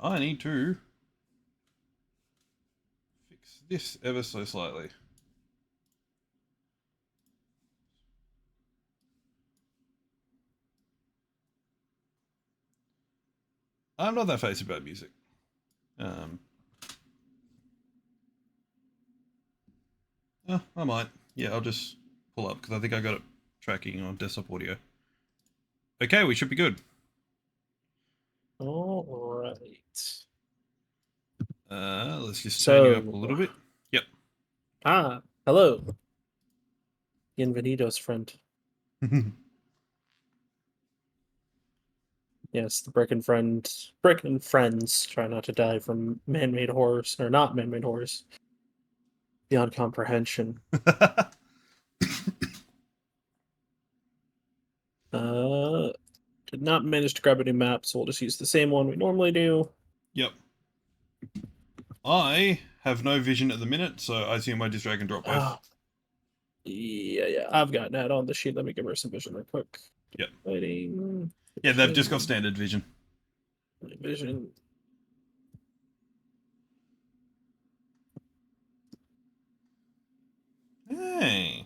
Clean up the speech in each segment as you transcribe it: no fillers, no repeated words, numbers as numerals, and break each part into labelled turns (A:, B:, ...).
A: I need to fix this ever so slightly. I'm not that fussy about music. I might. Yeah, I'll just pull up because I think I got it tracking on desktop audio. Okay, we should be good.
B: All right.
A: Let's just turn you up a little bit. Yep.
B: Hello. Bienvenidos, friend. Yes, the Brick and Friends try not to die from man-made horrors, or not man-made horrors. Beyond comprehension. Did not manage to grab any maps, so we'll just use the same one we normally do.
A: Yep. I have no vision at the minute, so I assume I just drag and drop both.
B: Yeah. I've got Nat on the sheet. Let me give her some vision real quick.
A: Yep.
B: Lighting.
A: Yeah, they've just got standard vision.
B: Vision.
A: Hey.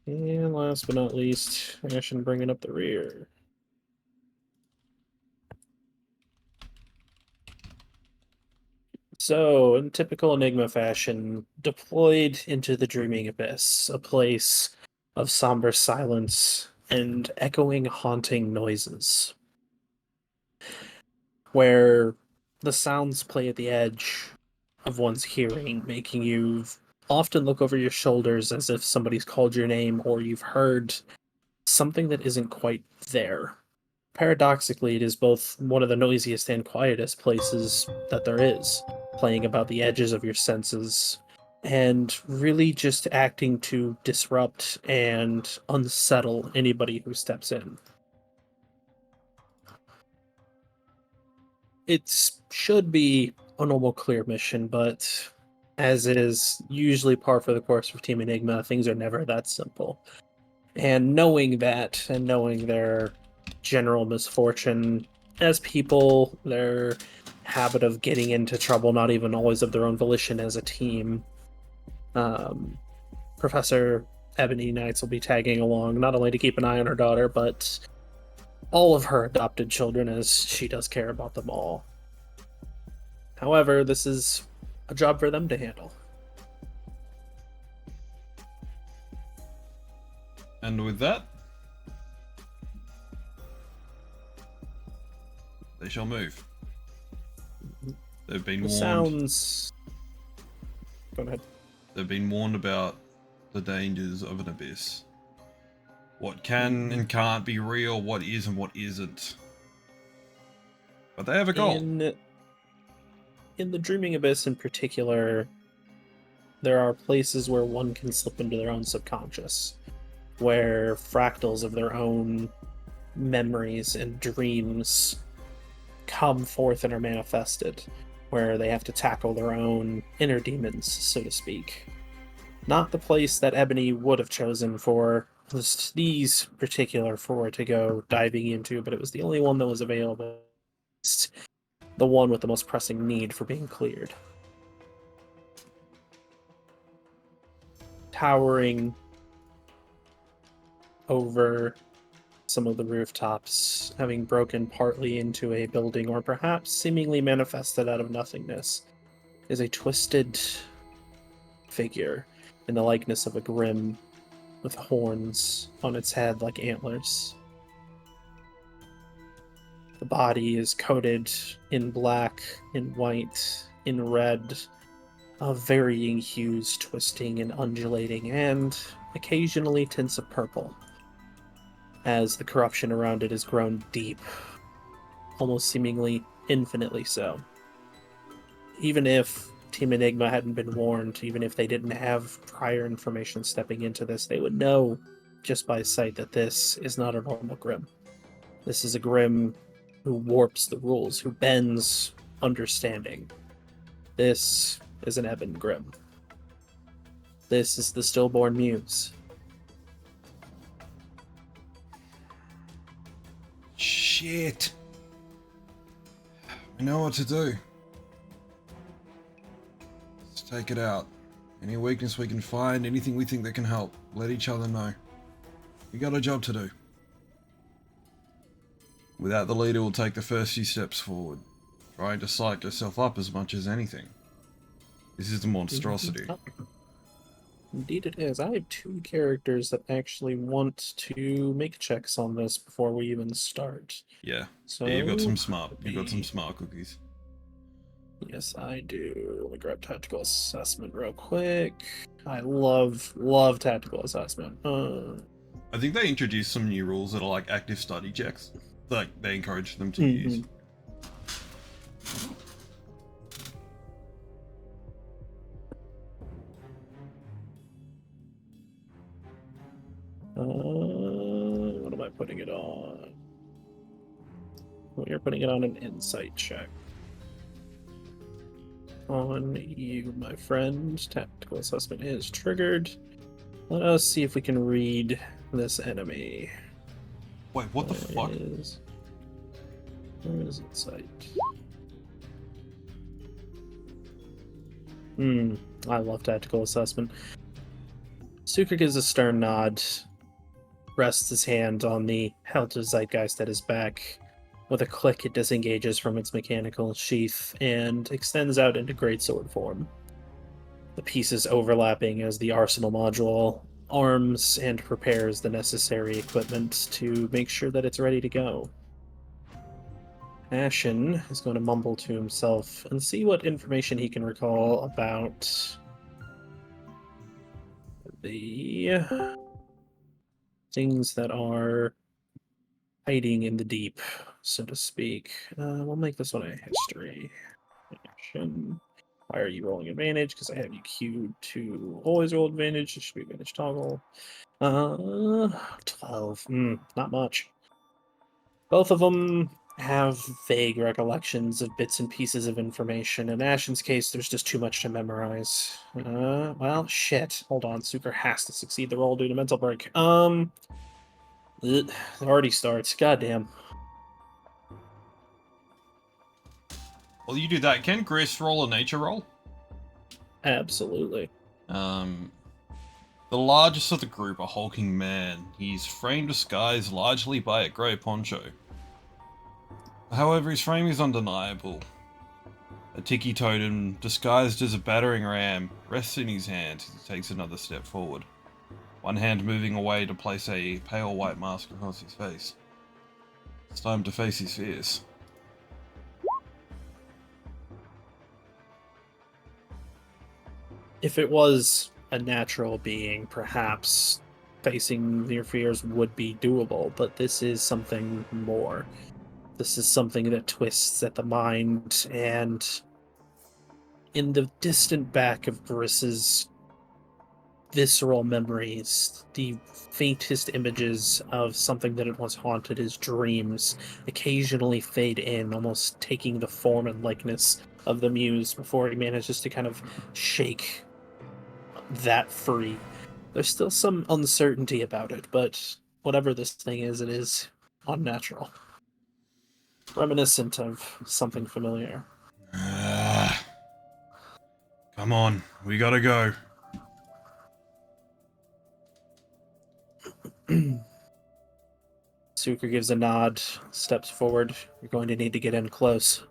B: And last but not least, Ashen bringing up the rear. So, in typical Enigma fashion, deployed into the Dreaming Abyss, a place of somber silence and echoing, haunting noises, where the sounds play at the edge of one's hearing, making you often look over your shoulders as if somebody's called your name or you've heard something that isn't quite there. Paradoxically, it is both one of the noisiest and quietest places that there is, playing about the edges of your senses and really just acting to disrupt and unsettle anybody who steps in. It should be a normal clear mission, but as is usually par for the course with Team Enigma, things are never that simple. And knowing that, and knowing their general misfortune as people, their habit of getting into trouble, not even always of their own volition as a team, Professor Ebony Knights will be tagging along, not only to keep an eye on her daughter, but all of her adopted children, as she does care about them all. However, this is a job for them to handle.
A: And with that, they shall move. They've been warned.
B: Sounds. Go ahead.
A: They've been warned about the dangers of an abyss. What can and can't be real, what is and what isn't. But they have a goal.
B: In the Dreaming Abyss in particular, there are places where one can slip into their own subconscious, where fractals of their own memories and dreams come forth and are manifested, where they have to tackle their own inner demons, so to speak. Not the place that Ebony would have chosen for these particular four to go diving into, but it was the only one that was available. The one with the most pressing need for being cleared. Towering over some of the rooftops, having broken partly into a building or perhaps seemingly manifested out of nothingness, is a twisted figure in the likeness of a Grimm with horns on its head like antlers. The body is coated in black, in white, in red, of varying hues, twisting and undulating, and occasionally tints of purple, as the corruption around it has grown deep, almost seemingly infinitely so. Even if Team Enigma hadn't been warned, even if they didn't have prior information stepping into this, they would know just by sight that this is not a normal Grimm. This is a Grimm who warps the rules, who bends understanding. This is an Ebon Grimm. This is the stillborn muse.
A: Shit. We know what to do. Let's take it out. Any weakness we can find, anything we think that can help, let each other know. We got a job to do. Without the leader, we'll take the first few steps forward, trying to psych yourself up as much as anything. This is the monstrosity.
B: Indeed it is. I have 2 characters that actually want to make checks on this before we even start.
A: Yeah.
B: So
A: Yeah, you've got some smart cookies.
B: Yes, I do. Let me grab tactical assessment real quick. I love tactical assessment.
A: I think they introduced some new rules that are like active study checks. Like, they encourage them to use.
B: What am I putting it on? You're putting it on an insight check. On you, my friend. Tactical assessment is triggered. Let us see if we can read this enemy.
A: Wait, what the fuck?
B: Where is insight? I love tactical assessment. Suker gives a stern nod, rests his hand on the Helter Zeitgeist at his back. With a click, it disengages from its mechanical sheath and extends out into greatsword form. The pieces overlapping as the arsenal module arms and prepares the necessary equipment to make sure that it's ready to go. Ashen is going to mumble to himself and see what information he can recall about the things that are hiding in the deep, so to speak. We'll make this one a history. Action. Why are you rolling advantage? Because I have you queued to always roll advantage. It should be advantage toggle. 12. Not much. Both of them have vague recollections of bits and pieces of information. In Ashen's case, there's just too much to memorize. Well, shit. Hold on. Suker has to succeed the roll due to mental break. It already starts. Goddamn.
A: Well, you do that. Can Gris roll a nature roll?
B: Absolutely.
A: The largest of the group, a hulking man. He's framed disguised largely by a grey poncho. However, his frame is undeniable. A tiki totem, disguised as a battering ram, rests in his hand as he takes another step forward. One hand moving away to place a pale white mask across his face. It's time to face his fears.
B: If it was a natural being, perhaps facing your fears would be doable, but this is something more. This is something that twists at the mind, and in the distant back of Gris's visceral memories, the faintest images of something that had once haunted his dreams occasionally fade in, almost taking the form and likeness of the muse before he manages to kind of shake that free. There's still some uncertainty about it, but whatever this thing is, it is unnatural. Reminiscent of something familiar.
A: Come on, we gotta go.
B: Suker gives a nod, steps forward. You're going to need to get in close.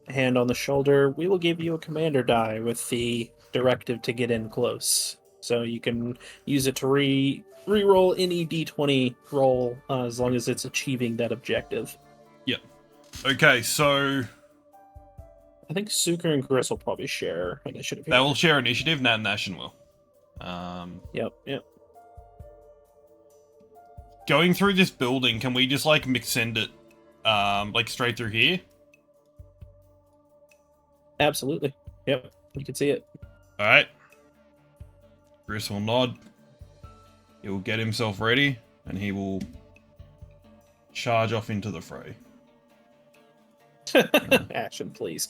B: A hand on the shoulder. We will give you a commander die with the directive to get in close. So you can use it to re-roll any d20 roll as long as it's achieving that objective.
A: Yep. Okay, so
B: I think Suker and Gris will probably share initiative here.
A: they will share initiative, Nat and Ashen will.
B: Yep.
A: Going through this building, can we just like send it like straight through here?
B: Absolutely. Yep. You can see it.
A: Alright. Chris will nod. He will get himself ready, and he will charge off into the fray.
B: Action, please.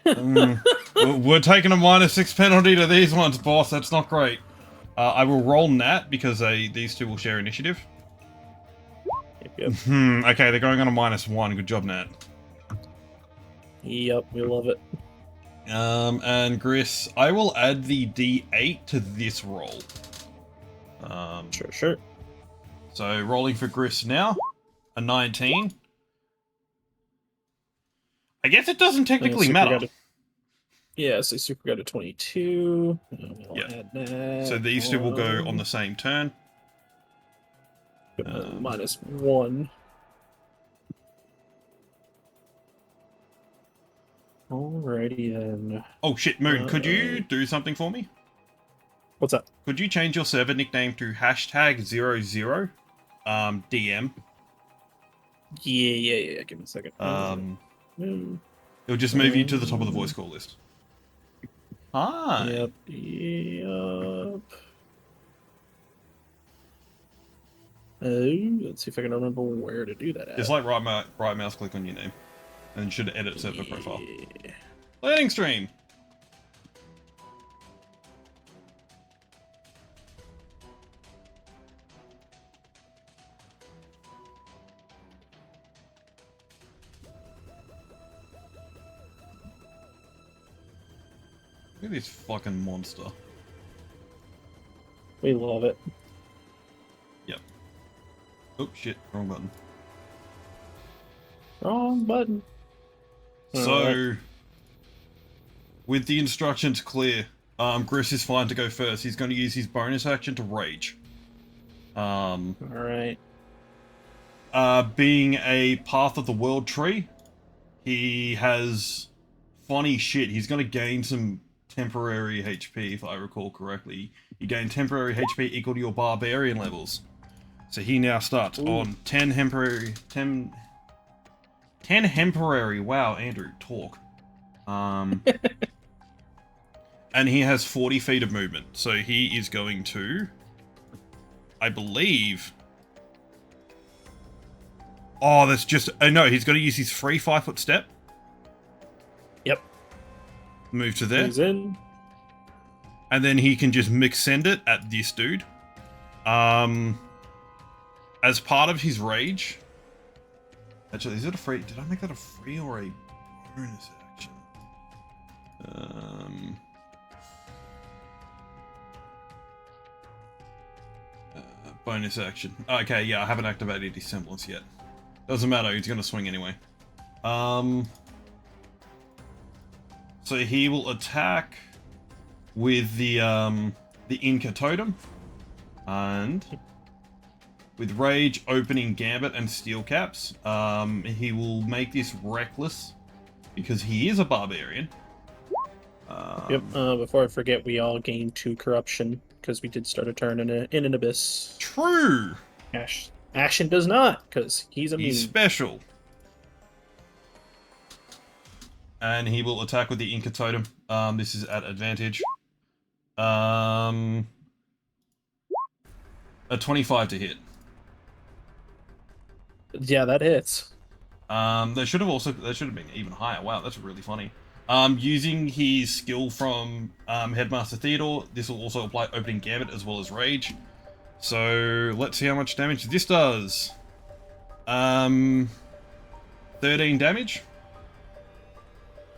A: We're taking a -6 penalty to these ones, boss. That's not great. I will roll Nat because these two will share initiative.
B: Yep.
A: Okay, they're going on a -1. Good job, Nat.
B: Yep, we love it.
A: And Gris, I will add the D8 to this roll.
B: Sure.
A: So rolling for Gris now, a 19. I guess it doesn't technically matter.
B: So Super got a 22.
A: Yeah.
B: Add that.
A: So these two will go on the same turn.
B: -1. Alrighty then.
A: Oh shit, Moon, could you do something for me?
B: What's up?
A: Could you change your server nickname to #00 DM?
B: Yeah. Give me a second.
A: It'll just move you to the top of the voice call list. Hi.
B: Yep. Let's see if I can remember where to do that at.
A: Just like right mouse click on your name. And you should edit server profile. Learning stream! Look at this fucking monster.
B: We love it.
A: Yep. Oh shit, wrong button.
B: Wrong button.
A: So, with the instructions clear, Gris is fine to go first. He's going to use his bonus action to rage.
B: Alright.
A: Being a Path of the World tree, he has funny shit. He's going to gain some temporary HP, if I recall correctly. You gain temporary HP equal to your barbarian levels. So he now starts on 10 temporary... 10 temporary. Wow, Andrew, talk. And he has 40 feet of movement. So he is going to... I believe... Oh, that's just... no, he's got to use his free 5-foot step.
B: Yep.
A: Move to there.
B: He's in.
A: And then he can just mix send it at this dude. As part of his rage... Actually, is it a free... Did I make that a free or a bonus action? Bonus action. Okay, yeah, I haven't activated his semblance yet. Doesn't matter, he's gonna swing anyway. So he will attack with the Inca Totem. And... with Rage, Opening Gambit, and Steel Caps, he will make this reckless because he is a barbarian.
B: Yep. Before I forget, we all gained 2 corruption because we did start a turn in an abyss.
A: True.
B: Ashen does not because he's immune.
A: He's special. And he will attack with the Inca Totem. This is at advantage. A 25 to hit.
B: Yeah, that hits.
A: They should have been even higher. Wow, that's really funny. Using his skill from Headmaster Theodore, this will also apply Opening Gambit as well as Rage. So let's see how much damage this does. 13 damage.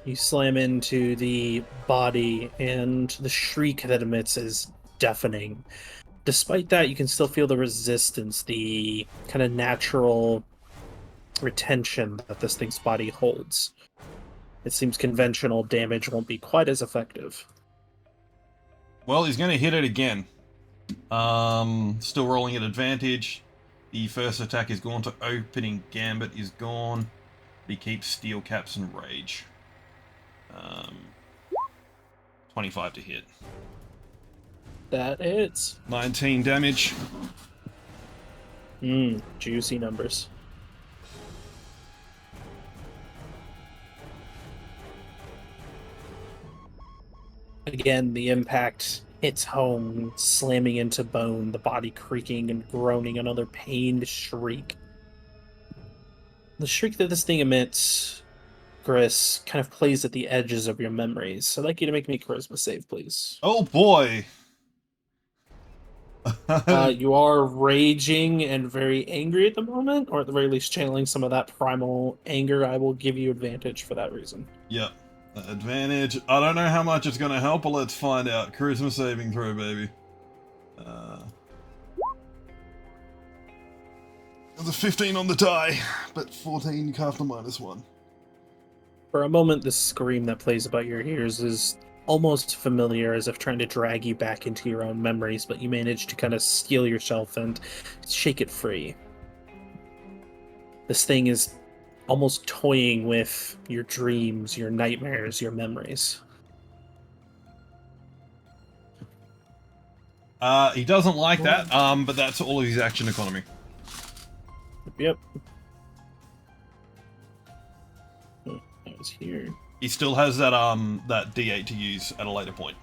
B: You slam into the body, and the shriek that emits is deafening. Despite that, you can still feel the resistance, the kind of natural retention that this thing's body holds. It seems conventional damage won't be quite as effective.
A: Well, he's going to hit it again. Still rolling at advantage. The first attack is gone to Opening Gambit is gone. He keeps Steel Caps and Rage. 25 to hit.
B: That hits.
A: 19 damage.
B: Juicy numbers. Again, the impact hits home, slamming into bone, the body creaking and groaning, another pained shriek. The shriek that this thing emits Gris kind of plays at the edges of your memories. So I'd like you to make me a charisma save, please.
A: Oh boy.
B: You are raging and very angry at the moment, or at the very least channeling some of that primal anger. I will give you advantage for that reason.
A: Yep. Advantage. I don't know how much it's going to help, but let's find out. Charisma saving throw, baby. There's a 15 on the die, but 14 after -1.
B: For a moment, the scream that plays about your ears is almost familiar, as if trying to drag you back into your own memories, but you manage to kind of steel yourself and shake it free. This thing is almost toying with your dreams, your nightmares, your memories.
A: He doesn't like that, but that's all of his action economy.
B: Yep. Oh, that was here.
A: He still has that that D8 to use at a later point.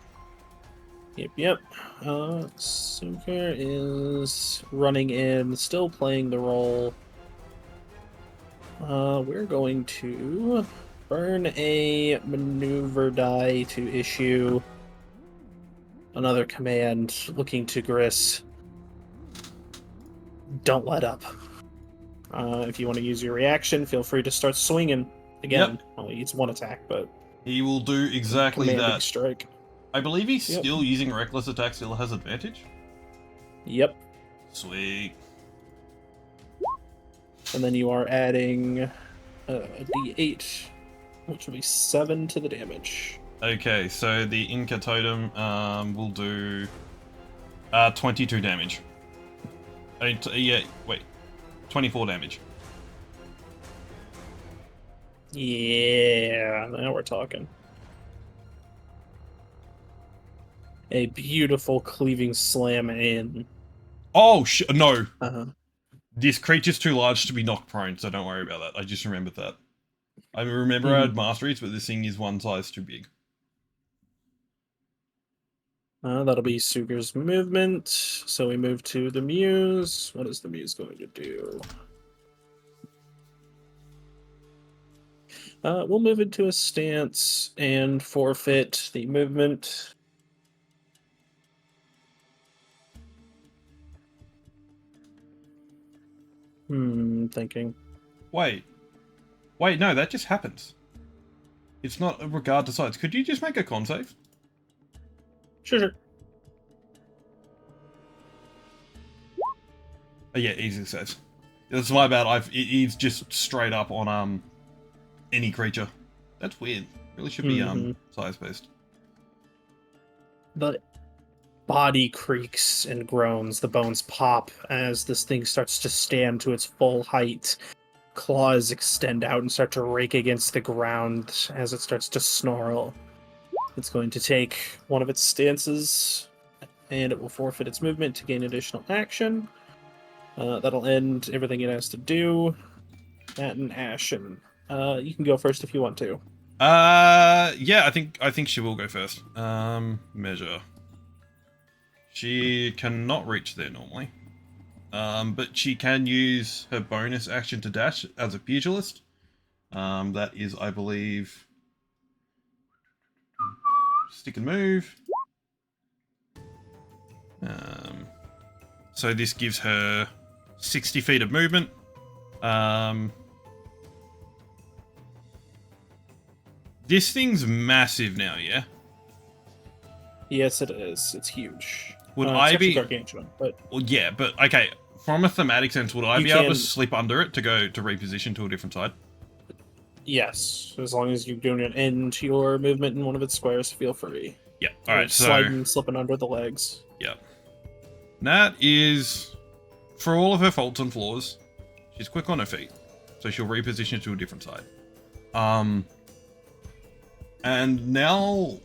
B: Yep. Suker is running in, still playing the role. We're going to burn a maneuver die to issue another command, looking to Gris. Don't let up. If you want to use your reaction, feel free to start swinging again.
A: Yep.
B: Only it's one attack, but
A: He will do exactly
B: commanding
A: that.
B: strike.
A: I believe he's
B: Yep.
A: still using reckless attack, still has advantage.
B: Yep.
A: Sweet.
B: And then you are adding a d8, which will be 7 to the damage.
A: Okay, so the Inca Totem will do 22 damage. Yeah, wait. 24 damage.
B: Yeah, now we're talking. A beautiful cleaving slam in.
A: Oh, no.
B: Uh-huh.
A: This creature's too large to be knocked prone, so don't worry about that. I just remembered that. I remember I had masteries, but this thing is one size too big.
B: That'll be Suger's movement. So we move to the Muse. What is the Muse going to do? We'll move into a stance and forfeit the movement. Thinking.
A: Wait, no, that just happens. It's not a regard to size. Could you just make a con save?
B: Sure.
A: Oh, yeah, easy saves. That's my bad. It's just straight up on any creature. That's weird. Really should be size based.
B: The body creaks and groans, the bones pop as this thing starts to stand to its full height. Claws extend out and start to rake against the ground as it starts to snarl. It's going to take one of its stances, and it will forfeit its movement to gain additional action. That'll end everything it has to do. That and Ashen. You can go first if you want to.
A: Yeah, I think she will go first. Measure. She cannot reach there normally. But she can use her bonus action to dash as a pugilist. That is, I believe, stick and move. So this gives her 60 feet of movement. This thing's massive now, yeah?
B: Yes, it is. It's huge.
A: Would
B: It's
A: I
B: actually
A: be...
B: gargantuan, but
A: Well, yeah, but okay. From a thematic sense, would I
B: You
A: be able
B: can-
A: to slip under it to go to reposition to a different side?
B: yes, as long as you don't end your movement in one of its squares, feel free.
A: Yeah. All right. So
B: Sliding, slipping under the legs.
A: yeah, Nat is, for all of her faults and flaws, she's quick on her feet, so she'll reposition to a different side. And now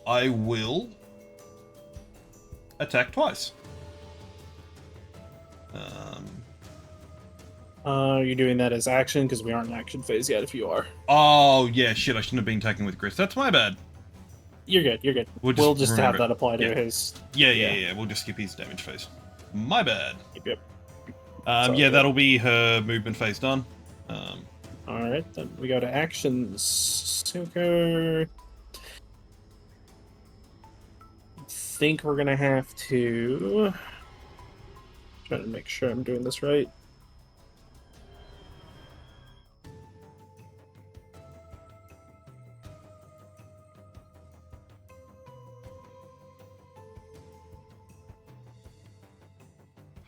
A: I will attack twice.
B: You're doing that as action because we aren't in action phase yet. If you are,
A: Oh yeah, shit! I shouldn't have been attacking with Chris. That's my bad.
B: you're good. You're good.
A: We'll just
B: have
A: remember
B: that apply to
A: Yeah.
B: his.
A: Yeah. We'll just skip his damage phase. My bad.
B: Yep.
A: Yeah,
B: good.
A: that'll be her movement phase done.
B: Alright, then we go to actions. Suker. I think we're gonna have to... Trying to make sure I'm doing this right.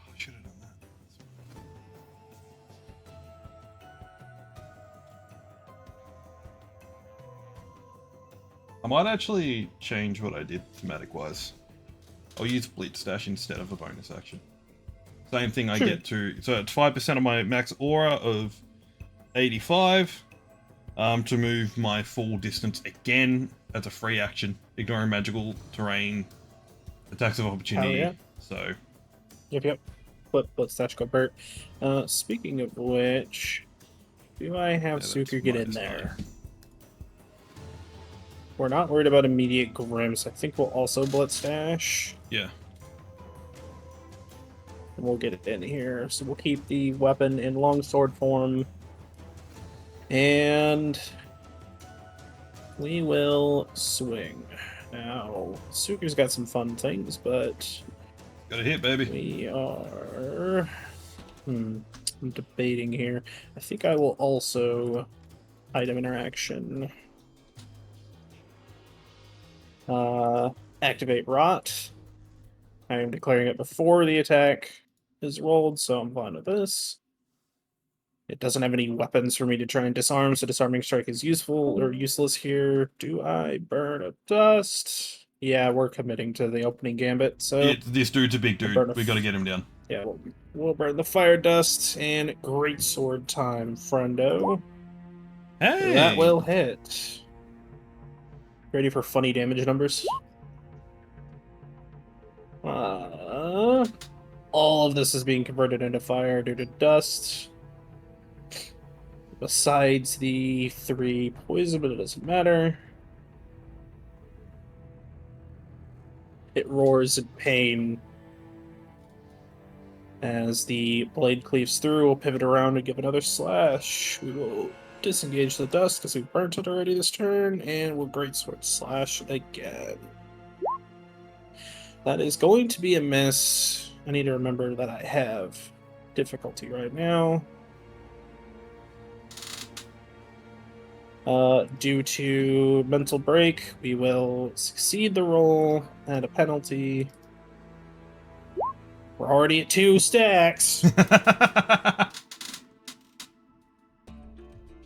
A: I should have done that. I might actually change what I did thematic-wise. I'll use Blitz Dash instead of a bonus action. Same thing I
B: Sure.
A: get to... So it's 5% of my max aura of 85 to move my full distance again as a free action, ignoring magical terrain, attacks of opportunity.
B: Yeah.
A: So...
B: Yep. Let's dash go Bert. Speaking of which, do I have
A: Yeah,
B: Suker get in
A: that's
B: there? We're not worried about immediate Grimm, so I think we'll also Blitz Dash.
A: Yeah.
B: And we'll get it in here. So we'll keep the weapon in longsword form. And we will swing. Now, Suker's got some fun things, but
A: Got a hit, baby.
B: we are... I'm debating here. I think I will also item interaction. Activate Rot. I am declaring it before the attack is rolled, so I'm fine with this. It doesn't have any weapons for me to try and disarm, so disarming strike is useful or useless here. Do I burn a dust? Yeah, we're committing to the opening gambit, so
A: This dude's a big dude. We gotta get him down.
B: yeah, we'll burn the fire dust and great sword time, friendo.
A: Hey!
B: That will hit. Ready for funny damage numbers? All of this is being converted into fire due to dust. Besides the 3 poison, but it doesn't matter. It roars in pain as the blade cleaves through. We'll pivot around and give another slash. We will disengage the dust because we burnt it already this turn, and we'll greatsword slash again. That is going to be a miss. I need to remember that I have difficulty right now. Due to mental break, we will succeed the roll at a penalty. We're already at 2 stacks.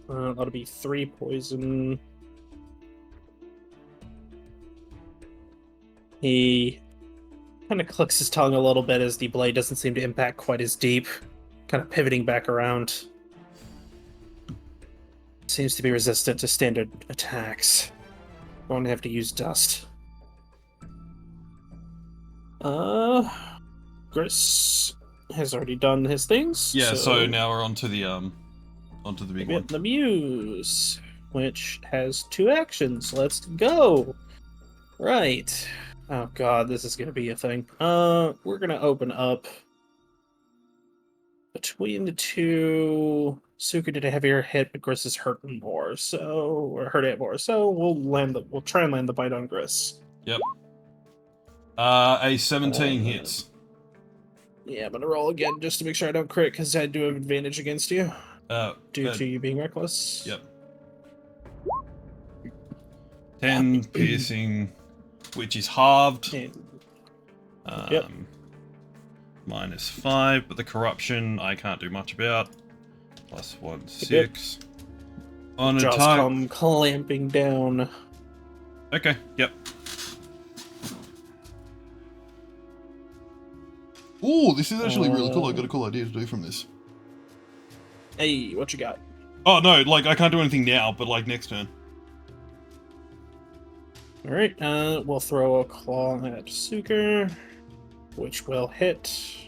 B: That'll be 3 poison. He kind of clicks his tongue a little bit as the blade doesn't seem to impact quite as deep. Kind of pivoting back around. Seems to be resistant to standard attacks. Going to have to use dust. Gris has already done his things.
A: Yeah, so now we're onto the big one.
B: The Muse, which has 2 actions. Let's go. Right. Oh god, this is gonna be a thing. We're gonna open up between the 2. Suka did a heavier hit, but Gris is hurting more, so we'll try and land the bite on Gris.
A: Yep. A 17 hits.
B: Yeah, I'm gonna roll again just to make sure I don't crit, because I do have advantage against you. Due to you being reckless.
A: Yep. 10 piercing, which is halved.
B: Yep.
A: -5, but the corruption I can't do much about. +1, 6. On a
B: Jaws
A: target.
B: come clamping down.
A: Okay, yep. Ooh, this is actually really cool. I got a cool idea to do from this.
B: Hey, what you got?
A: Oh no, like I can't do anything now, but like next turn.
B: Alright, we'll throw a claw at Suker, which will hit.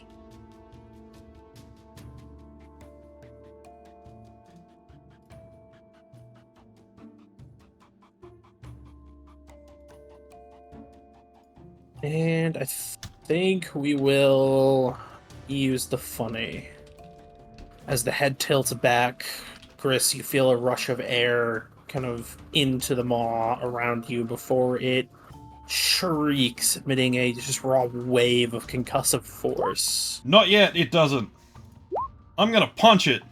B: And I think we will use the funny. As the head tilts back, Gris, you feel a rush of air kind of into the maw around you before it shrieks, emitting a just raw wave of concussive force.
A: Not yet, it doesn't. I'm gonna punch it.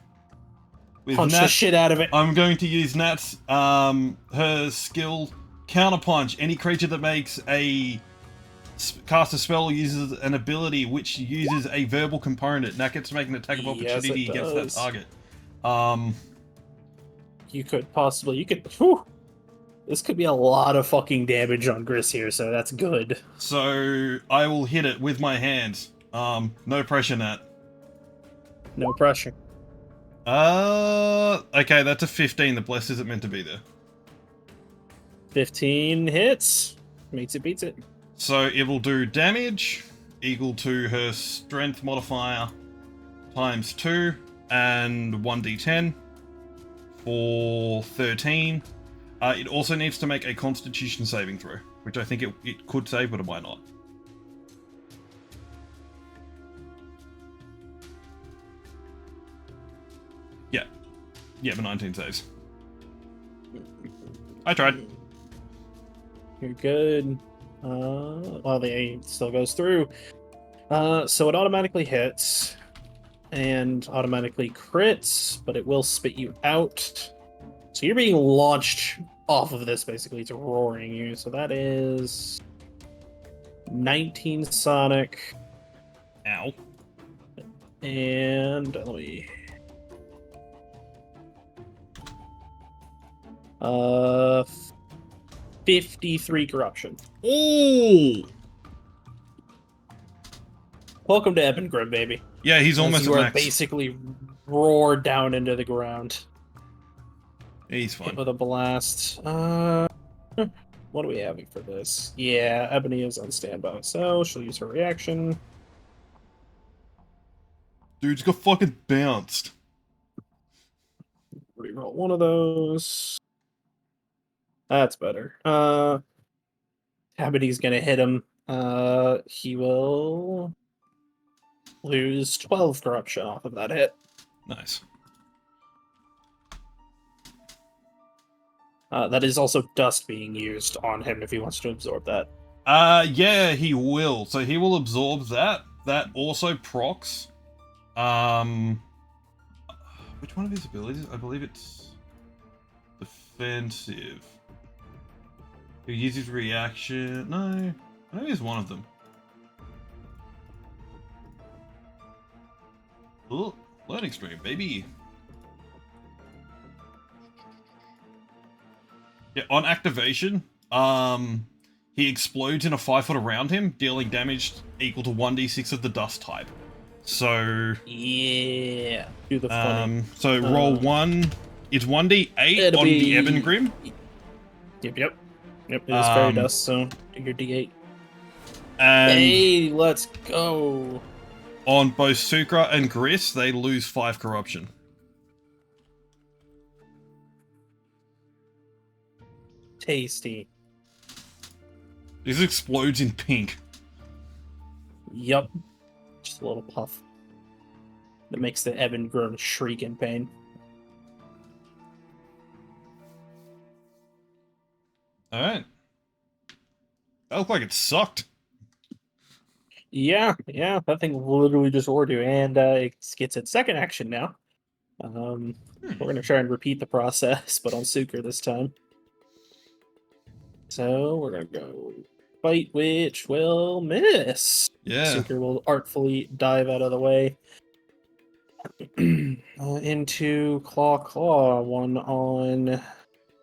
A: With
B: Punch the shit out of it.
A: I'm going to use Nat's, her skill, Counterpunch. Any creature that makes cast a spell or uses an ability which uses a verbal component, Nat gets to make an attack of opportunity against that target.
B: Whew, this could be a lot of fucking damage on Gris here, so that's good.
A: So I will hit it with my hands. No pressure, Nat.
B: No pressure.
A: Okay, that's a 15. The bless isn't meant to be there.
B: 15 hits. Meets it, beats it.
A: So it will do damage equal to her strength modifier times 2 and 1d10 for 13. It also needs to make a constitution saving throw, which I think it could save, but it might not. Yeah, but 19 saves. I tried.
B: You're good. Well, the 8 still goes through. So it automatically hits and automatically crits, but it will spit you out. So you're being launched off of this, basically. It's roaring you. So that is 19 sonic.
A: Ow.
B: And let me... 53 corruption.
A: Ooh!
B: Welcome to Ebon Grimm, baby.
A: Yeah, he's almost
B: you
A: at
B: are
A: max.
B: basically roared down into the ground.
A: He's fine.
B: With a blast. What are we having for this? Yeah, Ebony is on standby, so she'll use her reaction.
A: Dude's got fucking bounced.
B: Reroll one of those. That's better. Ebony's gonna hit him. He will lose 12 corruption off of that hit.
A: Nice.
B: That is also dust being used on him if he wants to absorb that.
A: Yeah, he will. So he will absorb that. That also procs. Which one of his abilities? I believe it's defensive. He uses reaction. No, maybe it's one of them. Oh, learning stream, baby. Yeah, on activation, he explodes in a 5 foot around him, dealing damage equal to 1d6 of the dust type. So
B: yeah, do the funny.
A: So roll 1. It's 1d8 on the Ebon Grimm.
B: Yep. It is fairy dust, so do your d8.
A: And
B: hey, let's go.
A: On both Sucra and Gris, they lose 5 corruption.
B: Tasty.
A: This explodes in pink.
B: Yup. Just a little puff. That makes the Ebon Grimm shriek in pain.
A: Alright. That looked like it sucked.
B: Yeah, that thing literally just roared you, and it gets its second action now. We're gonna try and repeat the process, but on Sucre this time. So we're gonna go fight, which will miss.
A: Yeah.
B: Sucre will artfully dive out of the way. Into Claw. One on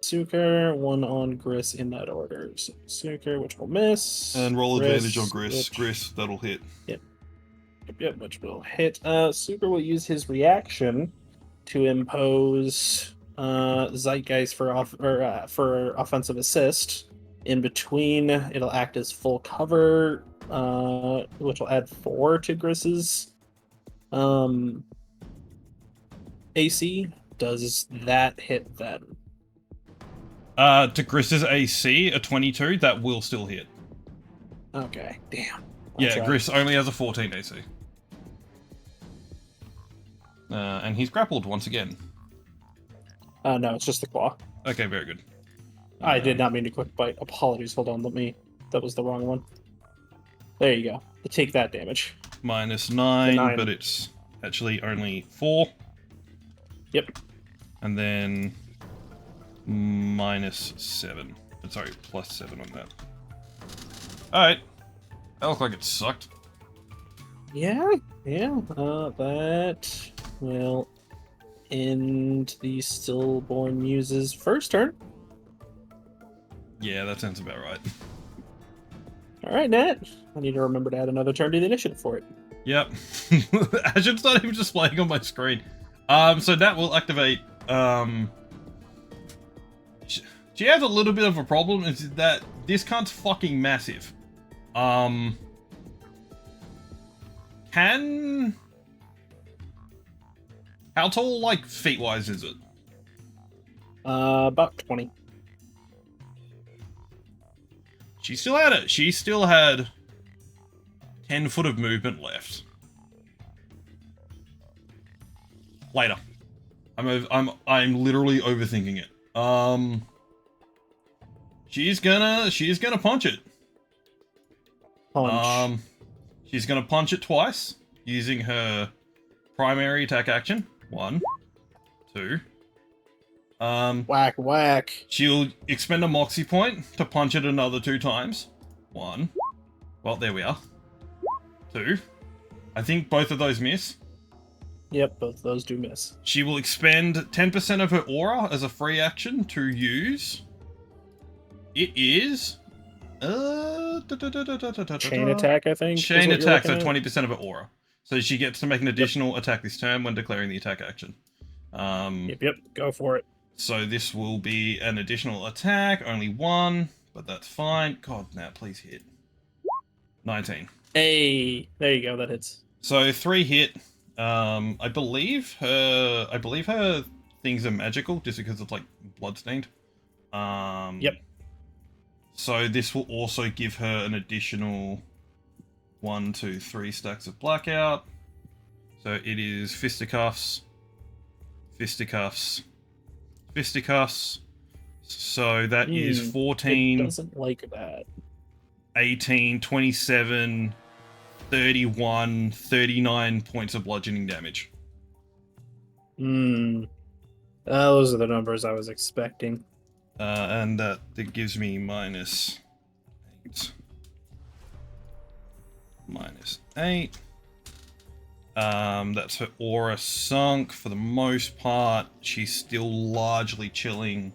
B: Sucre, one on Gris in that order. So Sucre, which will miss.
A: And roll advantage on Gris. Gris, that'll hit.
B: Yep, which will hit. Sucre will use his reaction to impose Zeitgeist for offensive assist. In between, it'll act as full cover, which will add 4 to Gris's AC. Does that hit then?
A: To Gris's AC, a 22, that will still hit.
B: Okay, damn.
A: Yeah, Gris only has a 14 AC. And he's grappled once again.
B: No, it's just the claw.
A: Okay, very good.
B: I did not mean to quick bite. Apologies. Hold on. That was the wrong one. There you go. Take that damage.
A: -9,
B: 9.
A: but it's actually only 4.
B: Yep.
A: And then -7. Sorry, +7 on that. Alright. That looked like it sucked.
B: Yeah. That will end the Stillborn Muse's first turn.
A: Yeah, that sounds about right.
B: All right, Nat. I need to remember to add another turn to the initiative for it.
A: Yep. It's not even displaying on my screen. So that will activate, she has a little bit of a problem, is that this cunt's fucking massive. How tall, like, feet-wise is it?
B: About 20.
A: She still had it. She still had 10 foot of movement left. Later. I'm literally overthinking it. She's gonna punch it.
B: Punch.
A: She's gonna punch it twice using her primary attack action. 1, 2.
B: Whack, whack.
A: She'll expend a moxie point to punch it another 2 times. 1. Well, there we are. 2. I think both of those miss.
B: Yep, both of those do miss.
A: She will expend 10% of her aura as a free action to use. It is...
B: Chain attack, I think.
A: Chain attack, so 20% of her aura. So she gets to make an additional attack this turn when declaring the attack action.
B: Yep, go for it.
A: So this will be an additional attack, only 1, but that's fine. God, now please hit. 19.
B: Hey, there you go, that hits.
A: So 3 hit. I believe her things are magical just because it's like bloodstained.
B: Yep.
A: So this will also give her an additional 1, 2, 3 stacks of blackout. So it is fisticuffs, fisticuffs, fisticuffs. So that is 14.
B: It doesn't like that.
A: 18, 27, 31, 39 points of bludgeoning damage.
B: Those are the numbers I was expecting.
A: And that gives me -8. -8. That's her aura sunk for the most part. She's still largely chilling.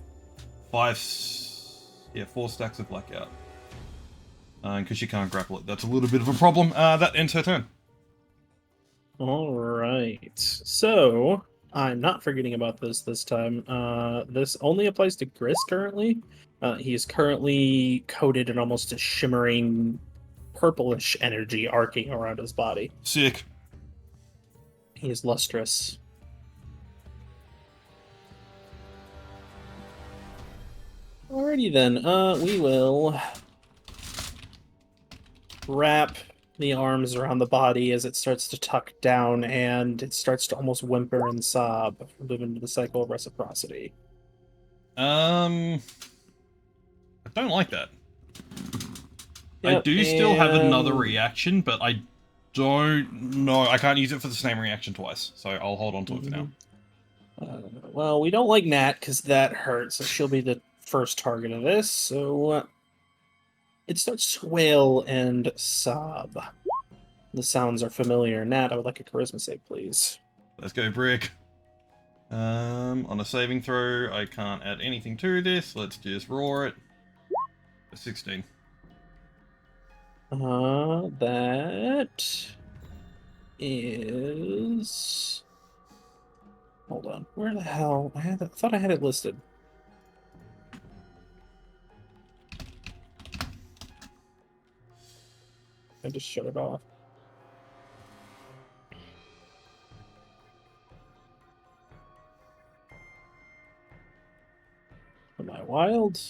A: 4 stacks of blackout. Because she can't grapple it. That's a little bit of a problem. That ends her turn.
B: Alright. So, I'm not forgetting about this time. This only applies to Gris currently. He is currently coated in almost a shimmering purplish energy arcing around his body.
A: Sick.
B: He is lustrous. Alrighty then, we will wrap the arms around the body as it starts to tuck down and it starts to almost whimper and sob, move into the cycle of reciprocity.
A: I don't like that.
B: Yep,
A: I do still have another reaction, but I don't know. I can't use it for the same reaction twice, so I'll hold on to it for now.
B: Well, we don't like Nat because that hurts, so she'll be the first target of this, so it starts to wail and sob. The sounds are familiar. Nat, I would like a charisma save, please.
A: Let's go, Brick. On a saving throw, I can't add anything to this. Let's just roar it. A 16.
B: That is... Hold on. Where the hell? I thought I had it listed. I just shut it off. Am I wild?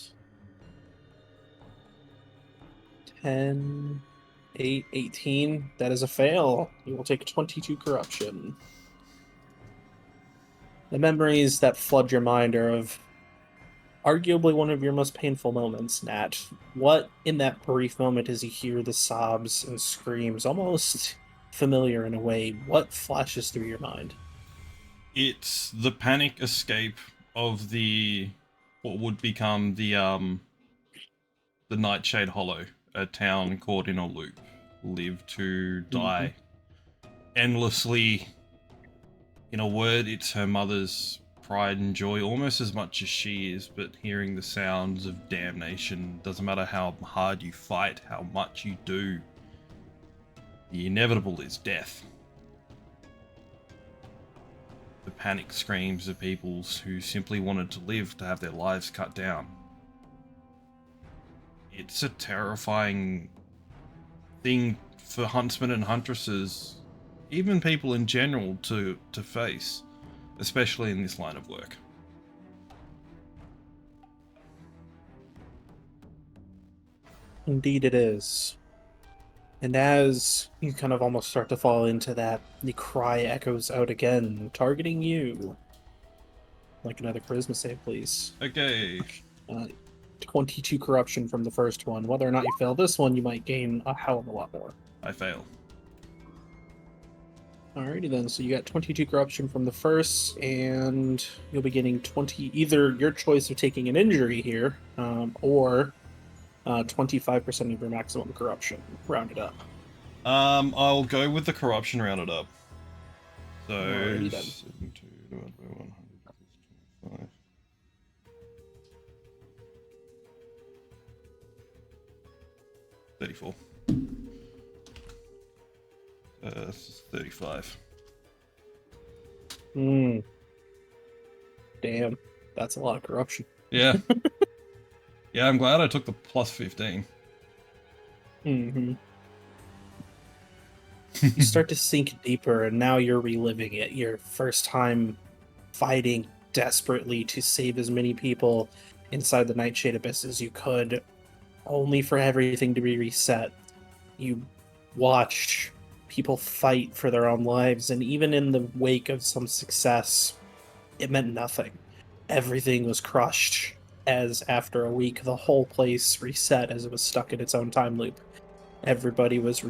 B: 10, 8, 18. That is a fail. You will take 22 corruption. The memories that flood your mind are of arguably one of your most painful moments, Nat. What, in that brief moment, as you hear the sobs and screams, almost familiar in a way, what flashes through your mind?
A: It's the panic escape of the what would become the Nightshade Hollow, a town caught in a loop, live to
B: Mhm.
A: die endlessly. In a word, it's her mother's pride and joy almost as much as she is, but hearing the sounds of damnation, doesn't matter how hard you fight, how much you do, the inevitable is death. The panic screams of people who simply wanted to live to have their lives cut down. It's a terrifying thing for huntsmen and huntresses, even people in general, to face, especially in this line of work.
B: Indeed, it is. And as you kind of almost start to fall into that, the cry echoes out again, targeting you. Like another charisma save, please.
A: Okay,
B: Uh, 22 corruption from the first one. Whether or not you fail this one, you might gain a hell of a lot more.
A: I fail.
B: Alrighty then, so you got 22 corruption from the first, and you'll be getting 20, either your choice of taking an injury here, or 25% of your maximum corruption, rounded up.
A: I'll go with the corruption rounded up. So
B: Alrighty then.
A: 72 divided by 100 is 25. 34. 35.
B: Hmm. Damn, that's a lot of corruption.
A: Yeah. Yeah, I'm glad I took the plus 15.
B: Mm-hmm. You start to sink deeper, and now you're reliving it. Your first time fighting desperately to save as many people inside the Nightshade Abyss as you could, only for everything to be reset. You watched people fight for their own lives, and even in the wake of some success, it meant nothing. Everything was crushed, as after a week, the whole place reset as it was stuck in its own time loop. Everybody was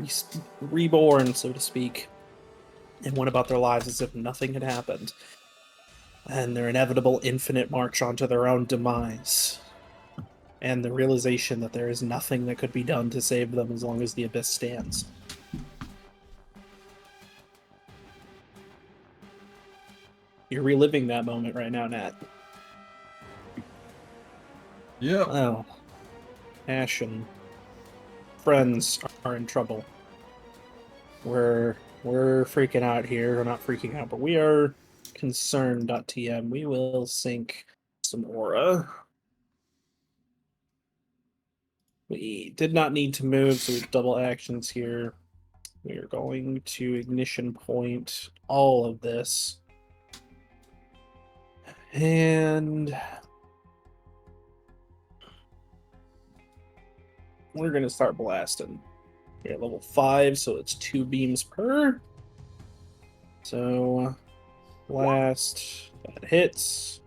B: reborn, so to speak, and went about their lives as if nothing had happened. And their inevitable infinite march onto their own demise. And the realization that there is nothing that could be done to save them as long as the abyss stands. You're reliving that moment right now, Nat.
A: Yep.
B: Oh, Ash and friends are in trouble. We're freaking out here. We're not freaking out, but we are concerned.tm. We will sync some aura. We did not need to move, so we have double actions here. We are going to ignition point all of this. And we're going to start blasting. We're at level 5, so it's 2 beams per. So, blast, that hits.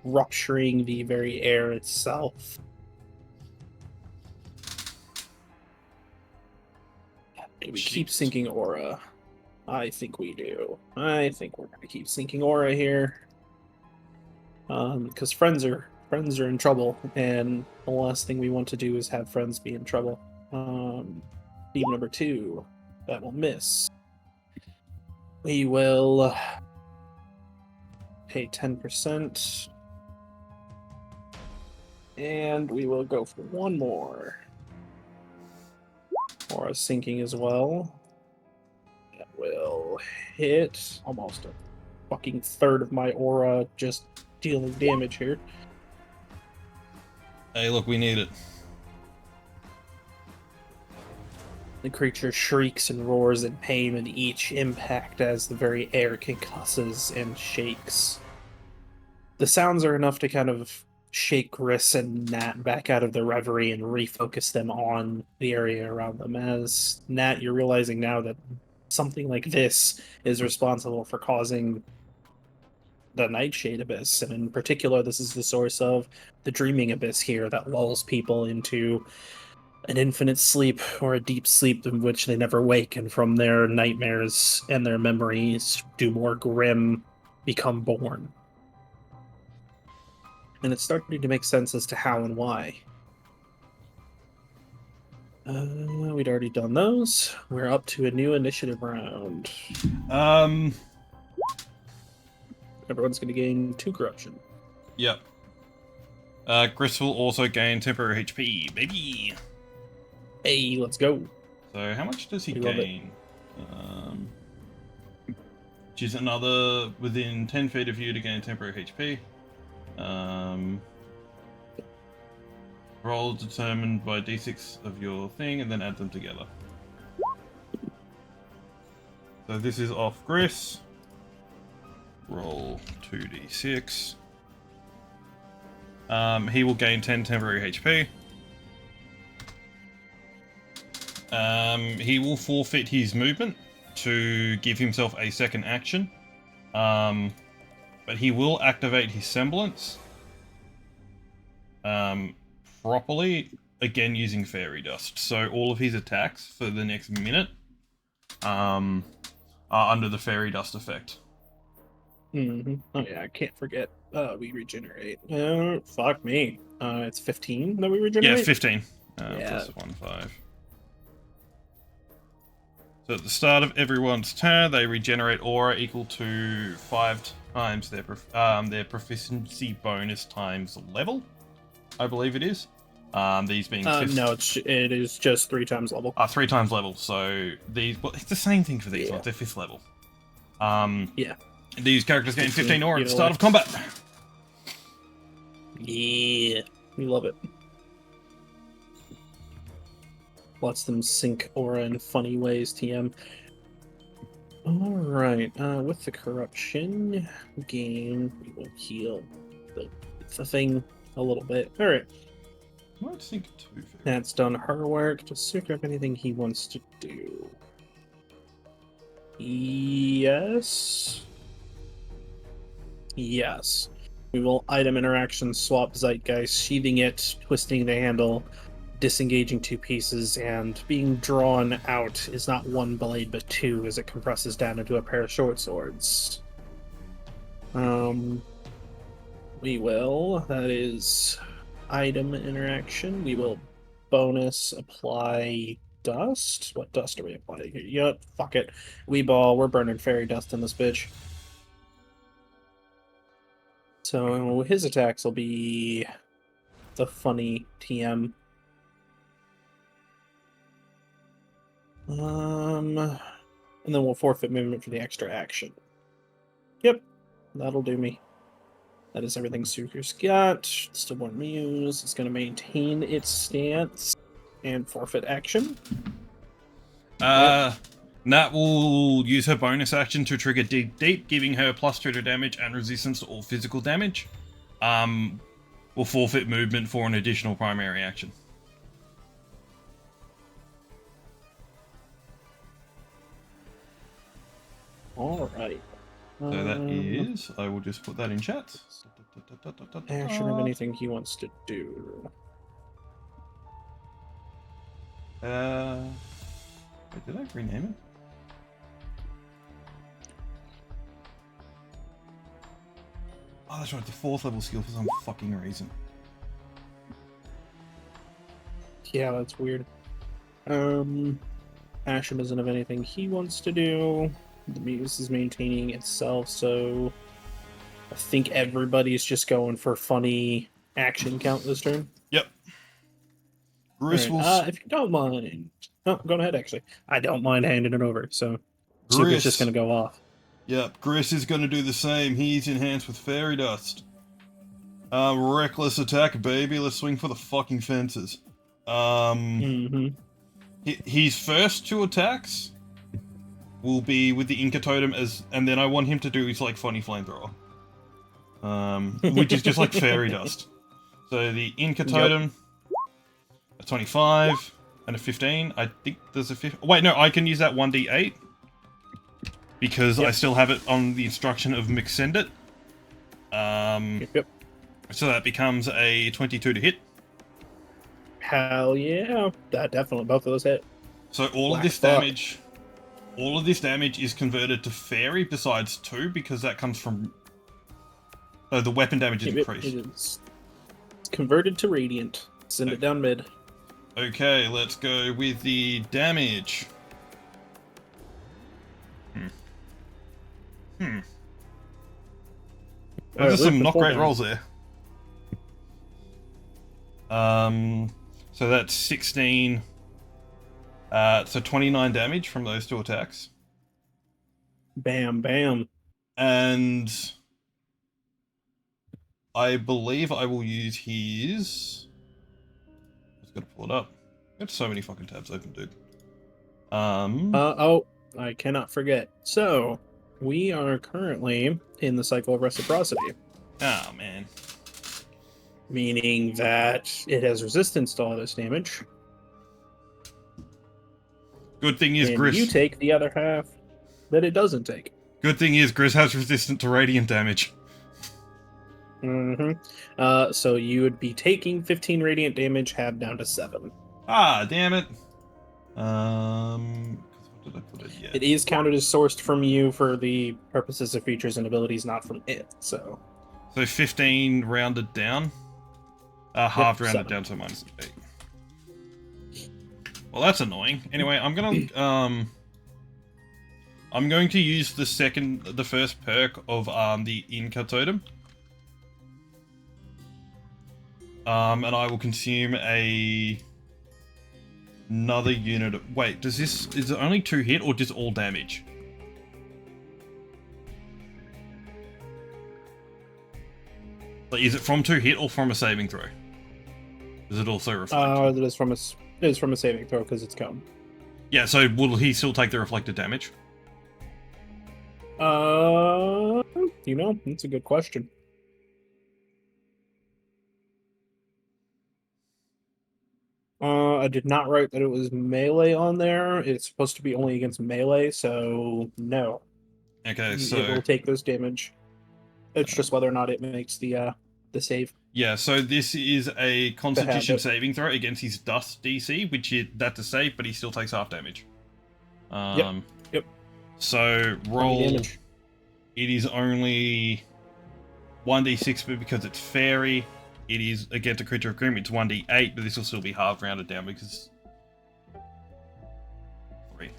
B: Rupturing the very air itself. Do we keep syncing aura? I think we do. I think we're going to keep syncing aura here. Because friends are in trouble, and the last thing we want to do is have friends be in trouble. Beam number 2, that will miss. We will pay 10%, and we will go for one more. Aura sinking as well. That will hit almost a fucking third of my aura, just dealing damage here.
A: Hey, look, we need it.
B: The creature shrieks and roars in pain with each impact as the very air concusses and shakes. The sounds are enough to kind of shake Gris and Nat back out of their reverie and refocus them on the area around them. As Nat, you're realizing now that something like this is responsible for causing the Nightshade Abyss, and in particular, this is the source of the Dreaming Abyss here that lulls people into an infinite sleep or a deep sleep in which they never wake, and from their nightmares and their memories do more Grimm become born. And it's starting to make sense as to how and why. We'd already done those. We're up to a new initiative round. Everyone's going to gain 2 corruption.
A: Yep. Gris will also gain temporary HP, baby.
B: Hey, let's go.
A: So how much does he
B: We love it.
A: gain? Which is another within 10 feet of you to gain temporary HP. Roll determined by d6 of your thing and then add them together. So this is off Gris. Roll 2d6. He will gain 10 temporary HP. He will forfeit his movement to give himself a second action. But he will activate his semblance properly, again using fairy dust. So all of his attacks for the next minute are under the fairy dust effect.
B: Mm-hmm. Oh yeah, I can't forget. We regenerate. Fuck me. It's 15 that we regenerate?
A: Yeah, 15.
B: Yeah.
A: Plus 1, 5. So at the start of everyone's turn, they regenerate aura equal to 5 times their proficiency bonus times level, I believe it is. These being
B: no, it is just 3 times level.
A: 3 times level. So these, well, it's the same thing for these ones. They're 5th level.
B: Yeah.
A: These characters gain 15 aura at the start of combat.
B: Yeah, we love it. Lets them sink aura in funny ways, TM. Alright, with the corruption gain, we will heal the thing a little bit. Alright.
A: I might think 2.
B: That's done her work. Does Suka have anything he wants to do? Yes. Yes. We will item interaction swap Zeitgeist, sheathing it, twisting the handle, disengaging 2 pieces, and being drawn out is not 1 blade but 2 as it compresses down into a pair of short swords. We will, that is item interaction, we will bonus apply dust. What dust are we applying here? Yep, fuck it. We're burning fairy dust in this bitch. So his attacks will be the funny TM. And then we'll forfeit movement for the extra action. Yep, that'll do me. That is everything Suker's got. Stillborn Muse is going to maintain its stance and forfeit action.
A: Nat will use her bonus action to trigger Dig Deep, giving her +2 to damage and resistance to all physical damage. Will forfeit movement for an additional primary action.
B: Alright.
A: So that is, I will just put that in chat.
B: Ash should have anything he wants to do.
A: Wait, did I rename it? Oh, that's right, the 4th level skill for some fucking reason.
B: Yeah, that's weird. Asham doesn't have anything he wants to do. The Muse is maintaining itself, so I think everybody's just going for funny action count this turn.
A: Yep. Gris will...
B: if you don't mind... Oh, go ahead, actually. I don't mind handing it over, so...
A: Gris.
B: Suker's just going to go off.
A: Yep, Gris is going to do the same. He's enhanced with fairy dust. Reckless attack, baby. Let's swing for the fucking fences. His first 2 attacks will be with the Inca Totem and then I want him to do his like funny flamethrower. Which is just like fairy dust. So the Inca Totem, a 25 and a 15. I think there's a 15. Wait, no, I can use that 1d8 because I
B: Yep.
A: still have it on the instruction of mix send it.
B: Yep.
A: So that becomes a 22 to hit.
B: Hell yeah. That definitely, both of those hit.
A: So all of
B: Black
A: this
B: fuck.
A: damage, is converted to fairy besides 2 because that comes from. Oh, the weapon damage is
B: Yep,
A: increased.
B: it's converted to radiant. Send it down mid.
A: Okay, let's go with the damage. Those are some not great rolls there. So that's 16. So 29 damage from those 2 attacks.
B: Bam, bam.
A: And I believe I will use his. I just gotta pull it up. I have so many fucking tabs open, dude.
B: Oh, I cannot forget. So, we are currently in the cycle of reciprocity,
A: Oh man.
B: meaning that it has resistance to all this damage,
A: Good thing is
B: and you
A: Gris.
B: take the other half that it doesn't take.
A: Good thing is Gris has resistant to radiant damage.
B: So you would be taking 15 radiant damage, halved down to 7.
A: Ah, damn it. 'Cause what did I put it? Yeah.
B: It is counted as sourced from you for the purposes of features and abilities, not from it. So
A: 15 rounded down. Halved rounded
B: 7.
A: down to -8. Well, that's annoying. Anyway, I'm going to use the first perk of the Inca Totem. And I will consume another unit of, wait, is it only 2 hit or just all damage? Like, is it from 2 hit or from a saving throw? Does it also reflect?
B: it is from a saving throw because it's cone.
A: Yeah, so will he still take the reflected damage?
B: That's a good question. I did not write that it was melee on there. It's supposed to be only against melee, so no.
A: Okay,
B: It
A: so
B: will take this damage. It's just whether or not it makes the save.
A: yeah, so this is a Constitution
B: it.
A: saving throw against his Dust DC, which is that's a save, but he still takes half damage.
B: Yep.
A: So
B: 20
A: roll.
B: damage.
A: It is only 1d6, but because it's fairy, it is against a creature of Grimm. It's 1d8, but this will still be half rounded down because 3.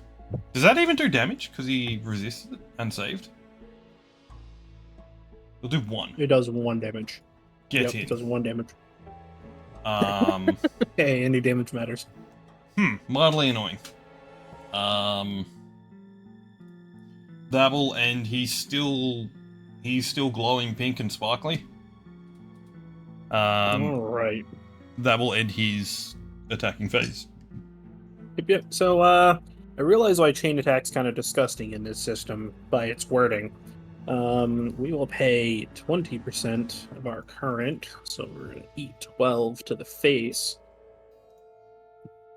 A: Does that even do damage? Because he resisted it and saved. It'll do 1.
B: It does 1 damage.
A: Get in.
B: It does 1 damage.
A: Um.
B: Hey, any damage matters.
A: Mildly annoying. That will end. He's still glowing pink and sparkly.
B: All right.
A: That will end his attacking phase.
B: Yep. So, I realize why chain attack's kind of disgusting in this system by its wording. We will pay 20% of our current, so we're gonna eat 12 to the face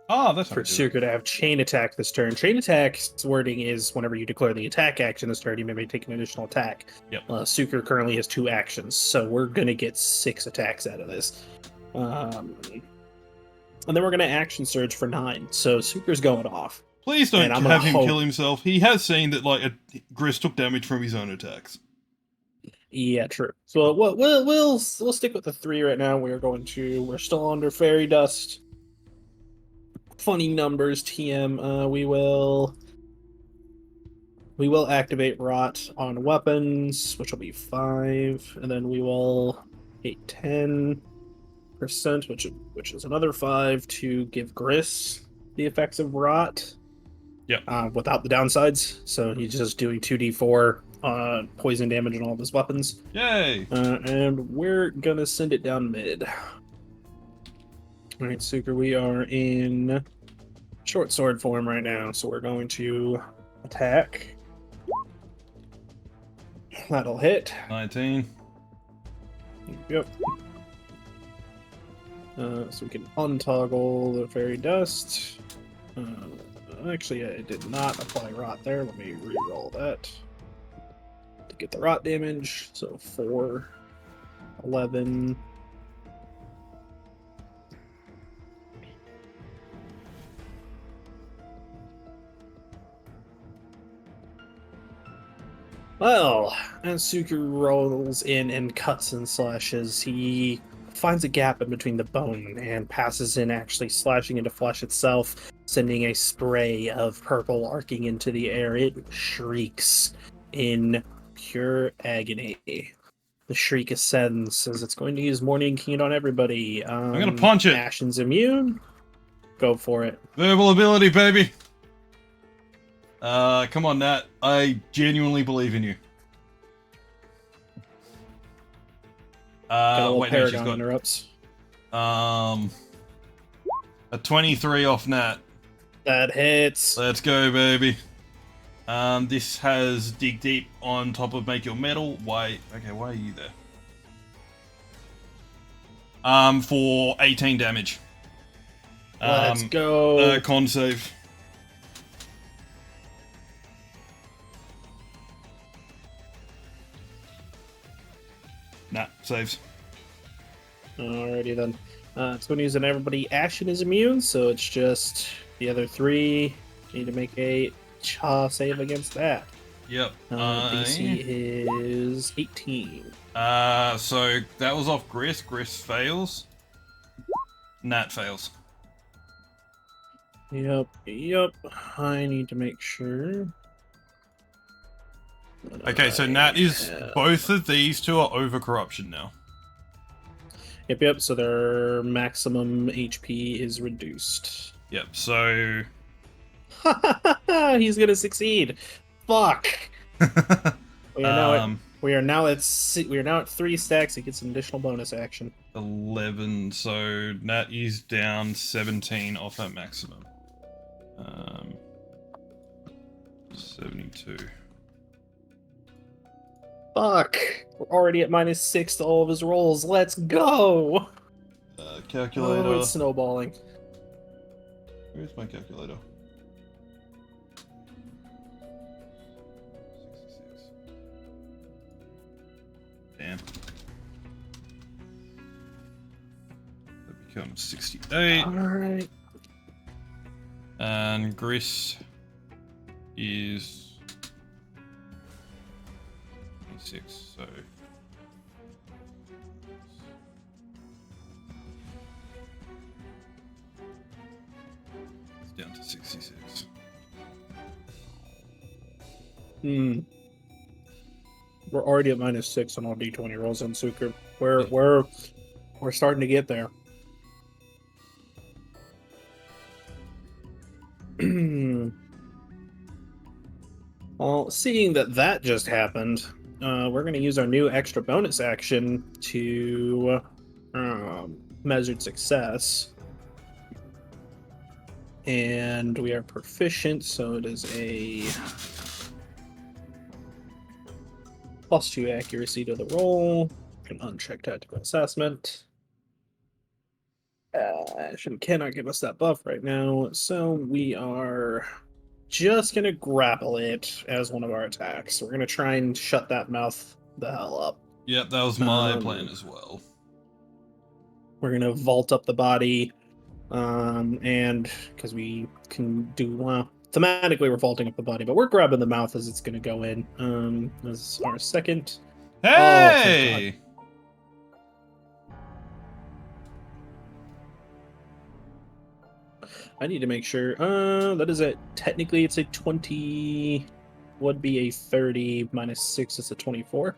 A: Oh, that's
B: for Suker to have chain attack this turn. Chain attack's wording is whenever you declare the attack action this turn, you may take an additional attack.
A: Yep.
B: Suker currently has 2 actions, so we're gonna get 6 attacks out of this. And then we're gonna action surge for 9. So Suker's going off.
A: Please don't
B: And I'm
A: have
B: gonna
A: him
B: hope-
A: kill himself. He has seen that Gris took damage from his own attacks.
B: Yeah, true. So we'll stick with the 3 right now. We're still under fairy dust. Funny numbers, TM. We will activate rot on weapons, which will be 5, and then we will hit 10%, which is another 5 to give Gris the effects of rot.
A: Yep.
B: Without the downsides, so he's just doing 2d4 poison damage on all of his weapons.
A: Yay!
B: And we're gonna send it down mid. Alright, Suker, we are in short sword form right now, so we're going to attack. That'll hit.
A: 19.
B: Yep. So we can untoggle the fairy dust. Actually, I did not apply rot there. Let me re-roll that to get the rot damage. So 4, 11. Well, as Suku rolls in and cuts and slashes, he finds a gap in between the bone and passes in, actually slashing into flesh itself, sending a spray of purple arcing into the air. It shrieks in pure agony. The shriek ascends as it's going to use Morning Keen on everybody.
A: I'm gonna punch it.
B: Ashen's immune. Go for it.
A: Verbal ability, baby. Come on, Nat. I genuinely believe in you. Wait, no, she's got
B: interrupts.
A: a 23 off Nat.
B: That hits.
A: Let's go, baby. This has dig deep on top of make your metal. Why? Okay, why are you there? For 18 damage.
B: Let's go.
A: Con save. Nah, saves.
B: Alrighty then. It's going to use on everybody. Ashen is immune, so it's just the other 3 need to make a Cha save against that.
A: Yep.
B: DC is 18.
A: So that was off Griss. Griss fails. Nat fails.
B: Yep. I need to make sure.
A: Okay, so Nat is... Both of these two are over corruption now.
B: Yep, so their maximum HP is reduced.
A: Yep, so...
B: He's gonna succeed. Fuck! We are now at 3 stacks. He gets an additional bonus action.
A: 11, so Nat is down 17 off that maximum. 72.
B: Fuck! We're already at -6 to all of his rolls. Let's go!
A: Calculator.
B: Oh, it's snowballing.
A: Where's my calculator? 66. Damn. That becomes 68.
B: Alright.
A: And Griss is 26, so it's down to 66.
B: We're already at -6 on all D20 rolls in Suker. We're starting to get there. Well, seeing that just happened, we're going to use our new extra bonus action to measured success. And we are proficient, so it is a +2 accuracy to the roll. Can uncheck tactical assessment. Ashen cannot give us that buff right now, so we are just going to grapple it as one of our attacks. We're going to try and shut that mouth the hell up.
A: Yep, that was my plan as well.
B: We're going to vault up the body, and because we can do, thematically we're vaulting up the body, but we're grabbing the mouth as it's going to go in. This is our second.
A: Hey!
B: I need to make sure. That is technically it's a 20, would be a 30 -6 is a 24.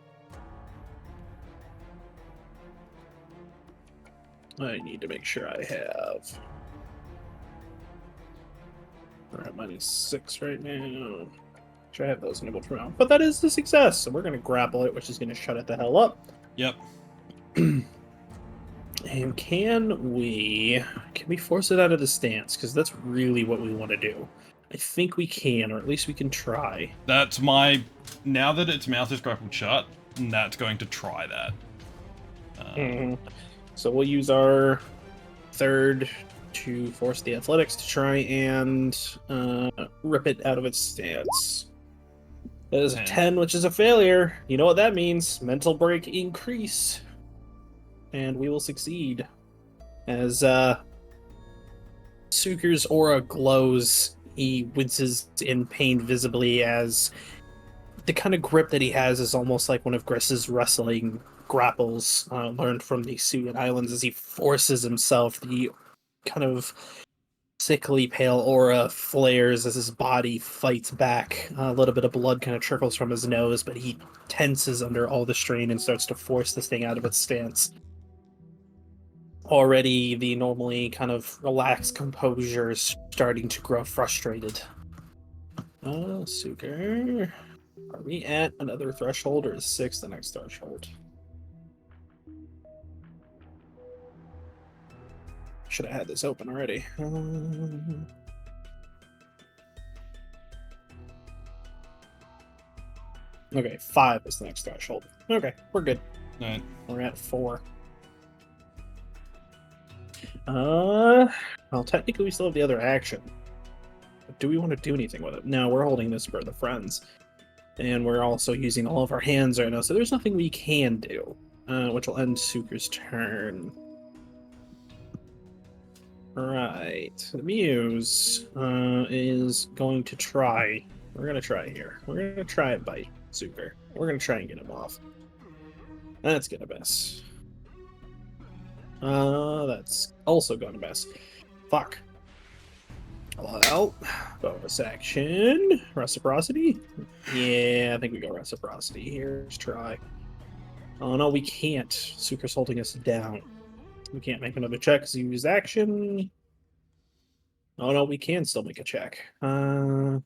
B: I need to make sure I have. We're at -6 right now. Sure, I have those enabled for now. But that is the success, so we're going to grapple it, which is going to shut it the hell up.
A: Yep.
B: And can we force it out of the stance? Because that's really what we want to do. I think we can, or at least we can try.
A: That's my... Now that its mouth is grappled shut, Nat's going to try that.
B: So we'll use our third to force the athletics to try and rip it out of its stance. That is a 10, which is a failure. You know what that means? Mental break increase. And we will succeed. As Suker's aura glows, he winces in pain visibly as the kind of grip that he has is almost like one of Griss's wrestling grapples learned from the Suyan Islands as he forces himself. The kind of sickly pale aura flares as his body fights back. A little bit of blood kind of trickles from his nose, but he tenses under all the strain and starts to force this thing out of its stance. Already, the normally kind of relaxed composure is starting to grow frustrated. Suker. Are we at another threshold, or is 6 the next threshold? Should have had this open already. Okay, 5 is the next threshold. Okay, we're good.
A: All right.
B: We're at 4. Well, technically we still have the other action. But do we want to do anything with it? No, we're holding this for the friends. And we're also using all of our hands right now, so there's nothing we can do. Which will end Suker's turn. Right. The Muse is going to try. We're going to try here. We're going to try and bite Suker. We're going to try and get him off. That's going to miss. That's also going to miss. Fuck. Well, bonus action. Reciprocity? Yeah, I think we go reciprocity here. Let's try. Oh, no, we can't. Suker's holding us down. We can't make another check because he used action. Oh, no, we can still make a check. It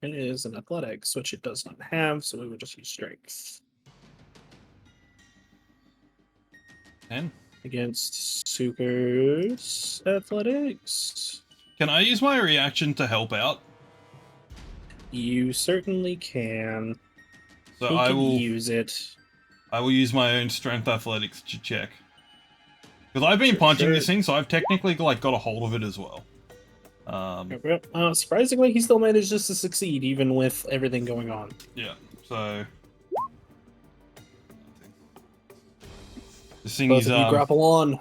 B: is an athletics, which it does not have, so we would just use strength.
A: 10.
B: Against Suker's athletics.
A: Can I use my reaction to help out?
B: You certainly can.
A: So
B: You
A: I
B: can
A: will
B: use it.
A: I will use my own strength athletics to check. Because I've been punching this thing, so I've technically like got a hold of it as well.
B: Surprisingly, he still manages to succeed even with everything going on.
A: Yeah. So this thing
B: Both
A: is
B: of you grapple on.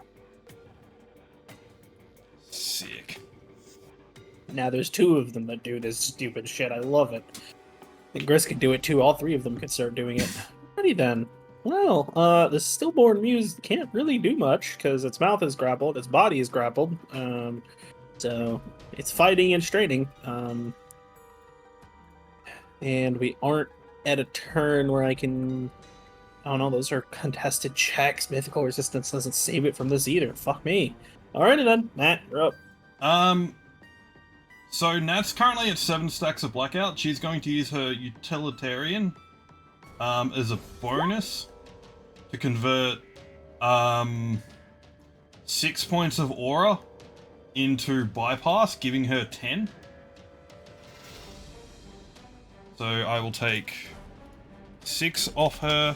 A: sick.
B: Now there's 2 of them that do this stupid shit. I love it. I think Griss could do it too. All 3 of them could start doing it. Alrighty then. Well, the stillborn muse can't really do much because its mouth is grappled, its body is grappled. So it's fighting and straining. And we aren't at a turn where I can. Oh no, those are contested checks. Mythical resistance doesn't save it from this either. Fuck me. Alrighty then, Matt, you're up.
A: So Nat's currently at 7 stacks of blackout. She's going to use her utilitarian as a bonus to convert 6 points of aura into bypass, giving her 10. So I will take 6 off her.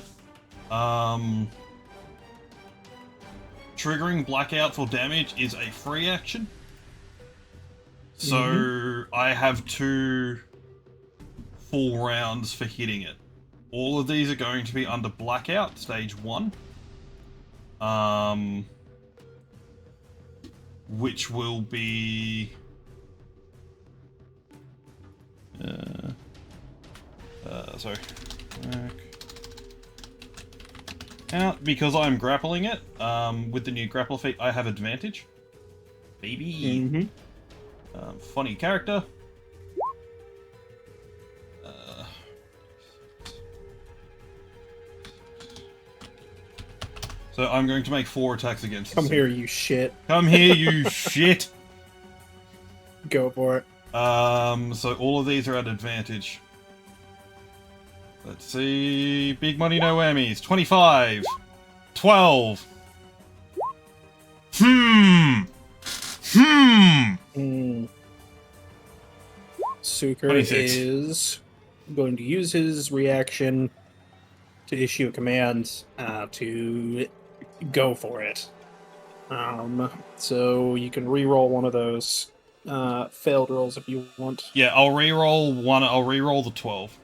A: Triggering blackout for damage is a free action. So I have 2 full rounds for hitting it. All of these are going to be under blackout, stage 1. Which will be sorry. Out because I'm grappling it. With the new grapple feat, I have advantage. Baby. Funny character. So I'm going to make 4 attacks against
B: Come here, you shit.
A: Come here, you shit.
B: Go for it.
A: So all of these are at advantage. Let's see. Big money, no whammies. 25. 12.
B: Suker
A: 26.
B: is going to use his reaction to issue a command to go for it. So you can re-roll one of those failed rolls if you want.
A: Yeah, I'll re-roll one. I'll re-roll the 12.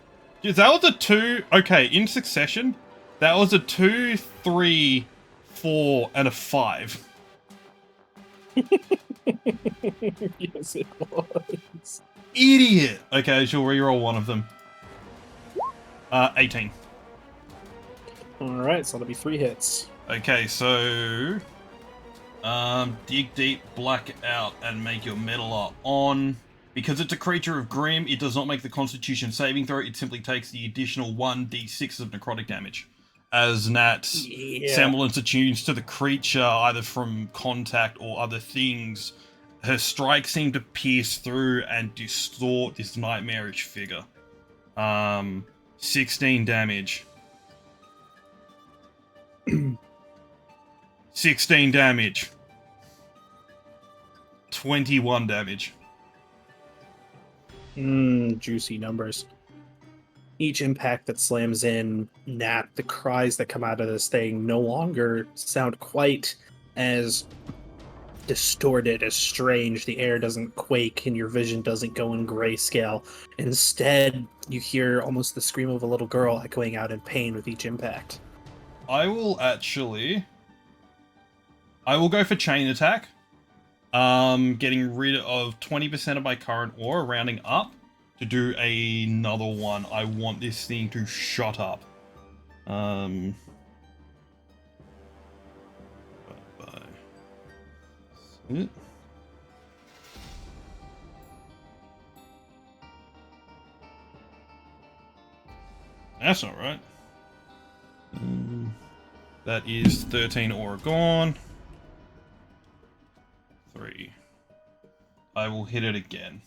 A: Dude, that was a 2. Okay, in succession, that was a 2, 3, 4, and a 5.
B: Yes, it was.
A: Idiot! Okay, I shall re-roll one of them. 18.
B: Alright, so that'll be 3 hits.
A: Okay, so... dig deep, black out, and make your meddler on. Because it's a creature of Grimm, it does not make the Constitution saving throw, it simply takes the additional 1d6 of necrotic damage. As Nat's semblance attunes to the creature, either from contact or other things, her strikes seem to pierce through and distort this nightmarish figure. 16 damage. 16 damage. 21 damage.
B: Juicy numbers. Each impact that slams in, Nat, the cries that come out of this thing no longer sound quite as distorted, as strange. The air doesn't quake and your vision doesn't go in grayscale. Instead, you hear almost the scream of a little girl echoing out in pain with each impact.
A: I will go for chain attack. Getting rid of 20% of my current aura, rounding up to do another one. I want this thing to shut up. Bye. That's not right. That is 13 aura gone. 3. I will hit it again.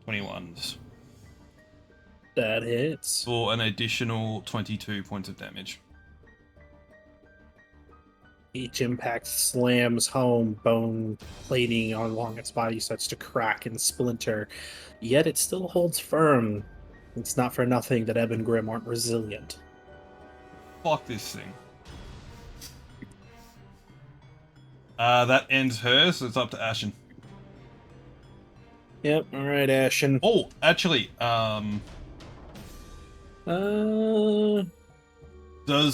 A: 21s.
B: That hits.
A: For an additional 22 points of damage.
B: Each impact slams home, bone plating along its body starts to crack and splinter, yet it still holds firm. It's not for nothing that Ebon Grimm aren't resilient.
A: Fuck this thing. That ends her, so it's up to Ashen.
B: Yep, alright, Ashen.
A: Oh, actually, does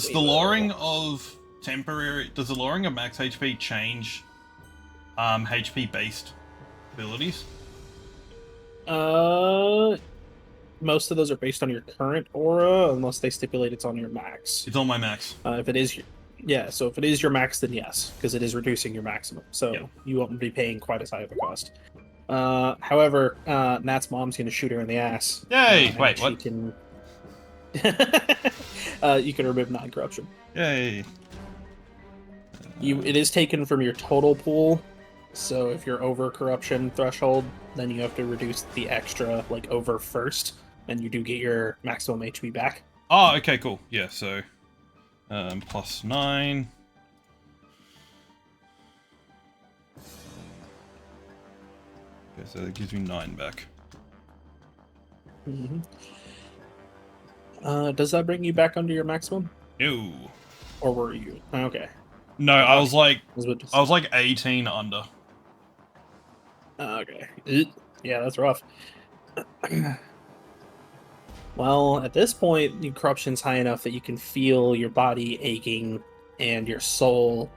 A: the lowering of max HP change HP based abilities?
B: Most of those are based on your current aura, unless they stipulate it's on your max.
A: It's on my max.
B: If it is, so if it is your max, then yes, because it is reducing your maximum. So you won't be paying quite as high of a cost. However, Nat's mom's going to shoot her in the ass.
A: Yay! Wait, what?
B: Can... you can remove non-corruption.
A: Yay!
B: It is taken from your total pool, so if you're over corruption threshold, then you have to reduce the extra, like, over first, and you do get your maximum HP back.
A: Oh, okay, cool. Yeah, so plus 9. Okay, so that gives me 9 back.
B: Mm-hmm. Does that bring you back under your maximum?
A: No.
B: Or were you? Okay.
A: No, I was like 18 under.
B: Okay. Yeah, that's rough. Well, at this point, the corruption's high enough that you can feel your body aching and your soul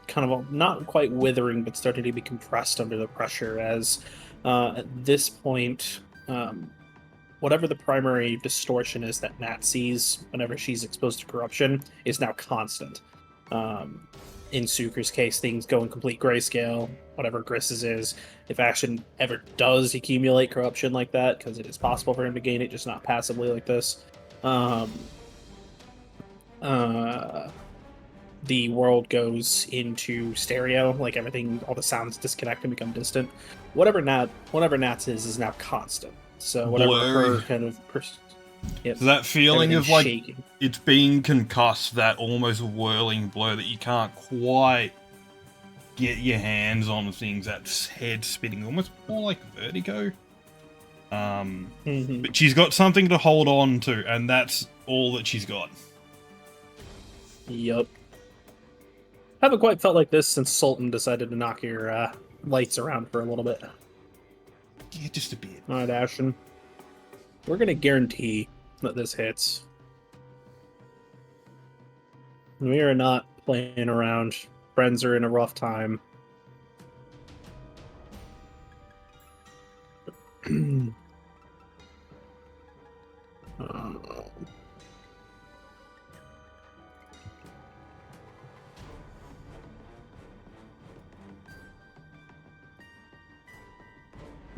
B: kind of not quite withering, but starting to be compressed under the pressure as at this point, whatever the primary distortion is that Nat sees whenever she's exposed to corruption is now constant. In Suker's case, things go in complete grayscale, whatever Griss's is. If Ashen ever does accumulate corruption like that, because it is possible for him to gain it, just not passively like this, the world goes into stereo, like everything, all the sounds disconnect and become distant. Whatever Nat's is now constant. So whatever her kind of
A: so that feeling of like
B: shaking.
A: It's being concussed, that almost whirling blur that you can't quite get your hands on things, that head spinning, almost more like vertigo. But she's got something to hold on to, and that's all that she's got.
B: Yup. Haven't quite felt like this since Sultan decided to knock your lights around for a little bit.
A: Yeah, just a bit.
B: Alright, Ashen. We're gonna guarantee that this hits. We are not playing around. Friends are in a rough time.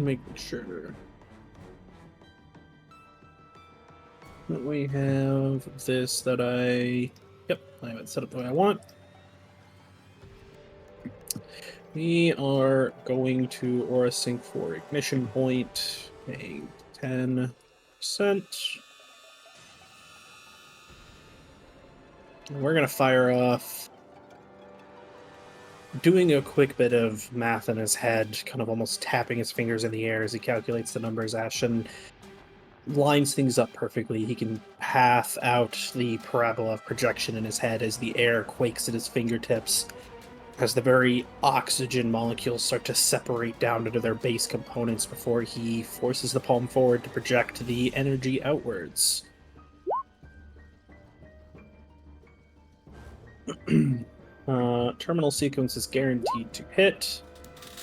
B: Make sure that we have this that Yep, I have it set up the way I want. We are going to Aura Sync for Ignition Point, paying 10%. And we're going to fire off, doing a quick bit of math in his head, kind of almost tapping his fingers in the air as he calculates the numbers. Ashen lines things up perfectly. He can path out the parabola of projection in his head as the air quakes at his fingertips, as the very oxygen molecules start to separate down into their base components before he forces the palm forward to project the energy outwards. Terminal sequence is guaranteed to hit.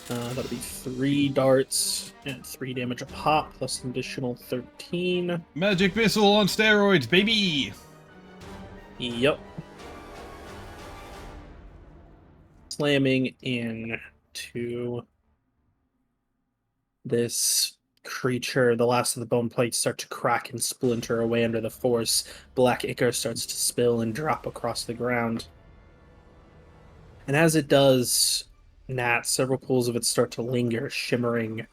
B: That'll be 3 darts and 3 damage a pop, plus an additional 13.
A: Magic missile on steroids, baby!
B: Yep. Slamming into this creature. The last of the bone plates start to crack and splinter away under the force. Black ichor starts to spill and drop across the ground. And as it does, Nat, several pools of it start to linger, shimmering,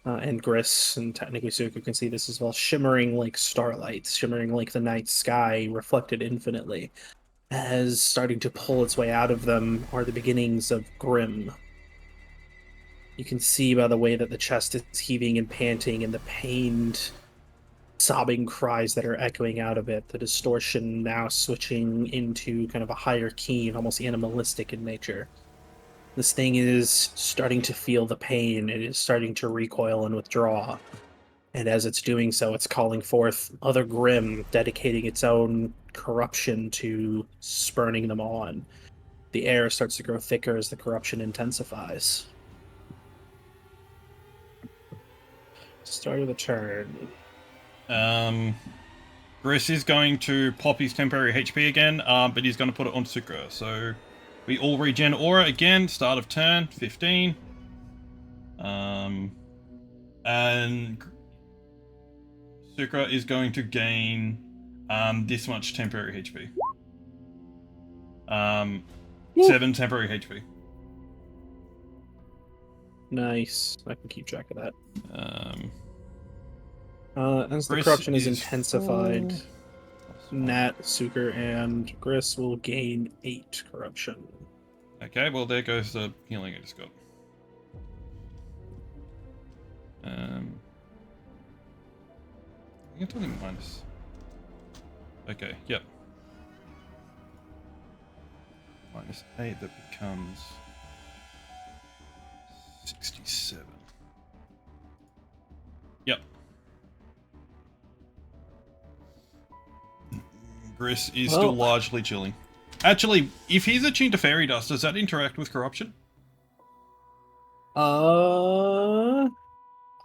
B: and Griss, and technically Suku can see this as well, shimmering like starlight, shimmering like the night sky, reflected infinitely. As starting to pull its way out of them are the beginnings of Grimm. You can see by the way that the chest is heaving and panting and the pained, sobbing cries that are echoing out of it, the distortion now switching into kind of a higher key and almost animalistic in nature. This thing is starting to feel the pain. It is starting to recoil and withdraw. And as it's doing so, it's calling forth other Grimm, dedicating its own corruption to spurning them on. The air starts to grow thicker as the corruption intensifies. Start of the turn.
A: Griss is going to pop his temporary HP again, but he's going to put it on Sukra. So we all regen aura again, start of turn, 15. And Sukra is going to gain this much temporary HP. 7 temporary HP.
B: Nice. I can keep track of that. As the
A: Griss
B: corruption is
A: is
B: intensified, Nat, Suker, and Griss will gain 8 corruption.
A: Okay, well there goes the healing I just got. I think it's only minus. Okay, yep. Minus 8, that becomes 67. Yep. Griss is still largely chilling. Actually, if he's attuned to fairy dust, does that interact with corruption?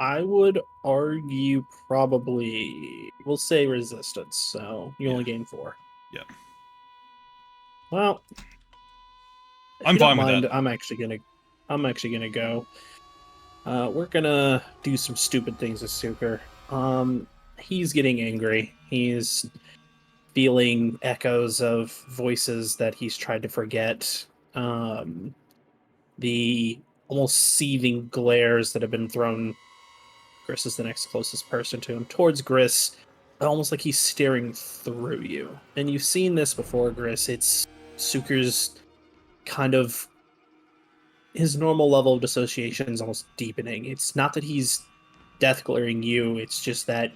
B: I would argue probably, we'll say resistance, so you only gain 4.
A: Yep.
B: Well,
A: I'm fine with that.
B: I'm actually gonna go. We're gonna do some stupid things with Suker. He's getting angry. He's feeling echoes of voices that he's tried to forget. The almost seething glares that have been thrown. Griss is the next closest person to him. Towards Griss, almost like he's staring through you. And you've seen this before, Griss. It's Suker's kind of... his normal level of dissociation is almost deepening. It's not that he's death glaring you, it's just that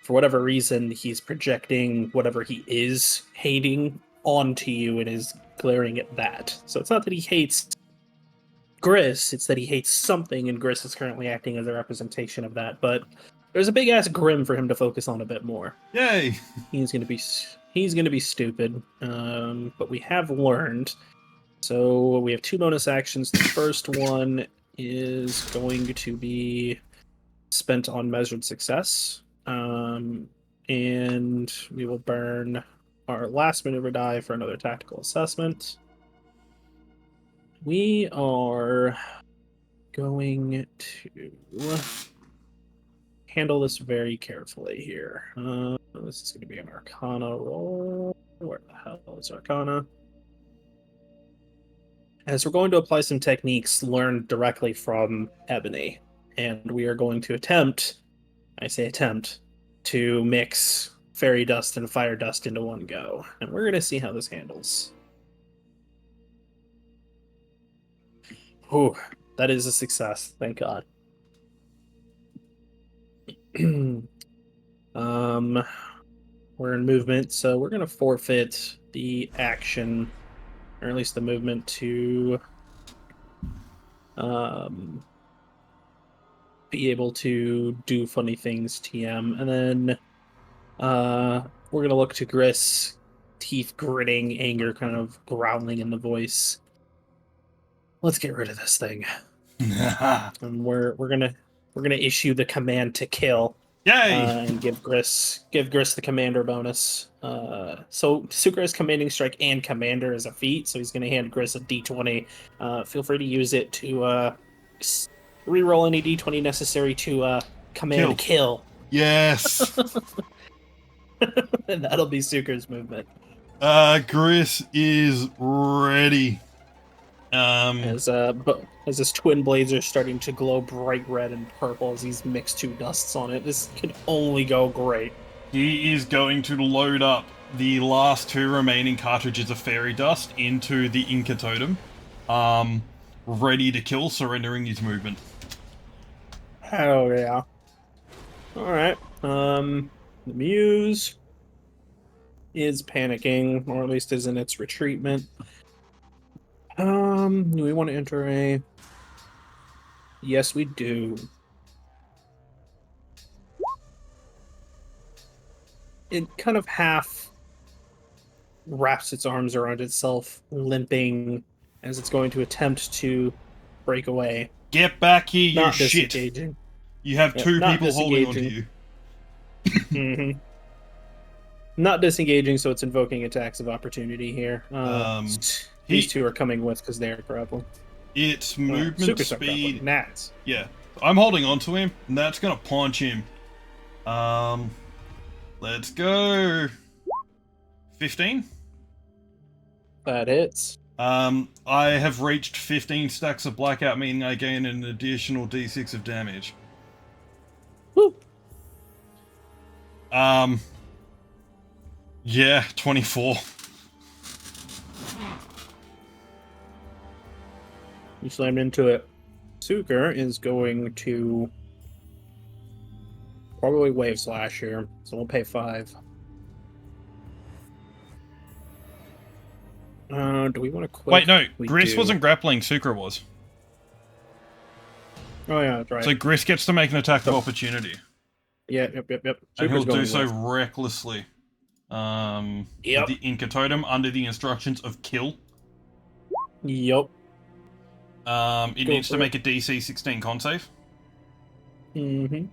B: for whatever reason, he's projecting whatever he is hating onto you and is glaring at that. So it's not that he hates Griss, it's that he hates something, and Griss is currently acting as a representation of that. But there's a big ass Grimm for him to focus on a bit more.
A: Yay!
B: He's gonna be stupid. But we have learned. So we have 2 bonus actions. The first one is going to be spent on measured success. And we will burn our last maneuver die for another tactical assessment. We are going to handle this very carefully here. This is going to be an Arcana roll. Where the hell is Arcana? As we're going to apply some techniques learned directly from Ebony, and we are going to attempt, I say attempt, to mix fairy dust and fire dust into one go. And we're going to see how this handles. Ooh, that is a success. Thank God. We're in movement, so we're going to forfeit the action, or at least the movement, to be able to do funny things TM. And then we're going to look to Griss, teeth gritting, anger kind of growling in the voice. Let's get rid of this thing. And we're gonna issue the command to kill.
A: Yay!
B: And give Griss the commander bonus. So Sucre has commanding strike and commander as a feat, so he's gonna hand Griss a d20. Feel free to use it to reroll any d20 necessary to command kill.
A: Yes.
B: And that'll be Sucre's movement.
A: Griss is ready.
B: As his twin blades are starting to glow bright red and purple as he's mixed 2 dusts on it. This can only go great.
A: He is going to load up the last 2 remaining cartridges of fairy dust into the Inca totem. Ready to kill, surrendering his movement.
B: Hell yeah. Alright. The Muse is panicking, or at least is in its retreatment. Do we want to enter a... Yes, we do. It kind of half wraps its arms around itself, limping as it's going to attempt to break away.
A: Get back here, you
B: Not
A: shit!
B: disengaging.
A: You have 2
B: not
A: people holding onto you.
B: Mm-hmm. Not disengaging, so it's invoking attacks of opportunity here. These 2 are coming with because they are grappling.
A: Its movement speed...
B: Nats.
A: Yeah. I'm holding onto him, and that's gonna punch him. Let's go. 15?
B: That hits.
A: I have reached 15 stacks of blackout, meaning I gain an additional d6 of damage.
B: Woo!
A: Yeah, 24.
B: You slammed into it. Suker is going to probably wave slash here, so we'll pay 5. Do we want to quit?
A: Wait, no. Griss wasn't grappling, Sucre was.
B: Oh yeah, that's right.
A: So Griss gets to make an attack of opportunity.
B: Yeah, yep.
A: And he'll do so recklessly. With the Inca totem under the instructions of kill.
B: Yep.
A: It needs to make a DC 16 con save.
B: Mm-hmm.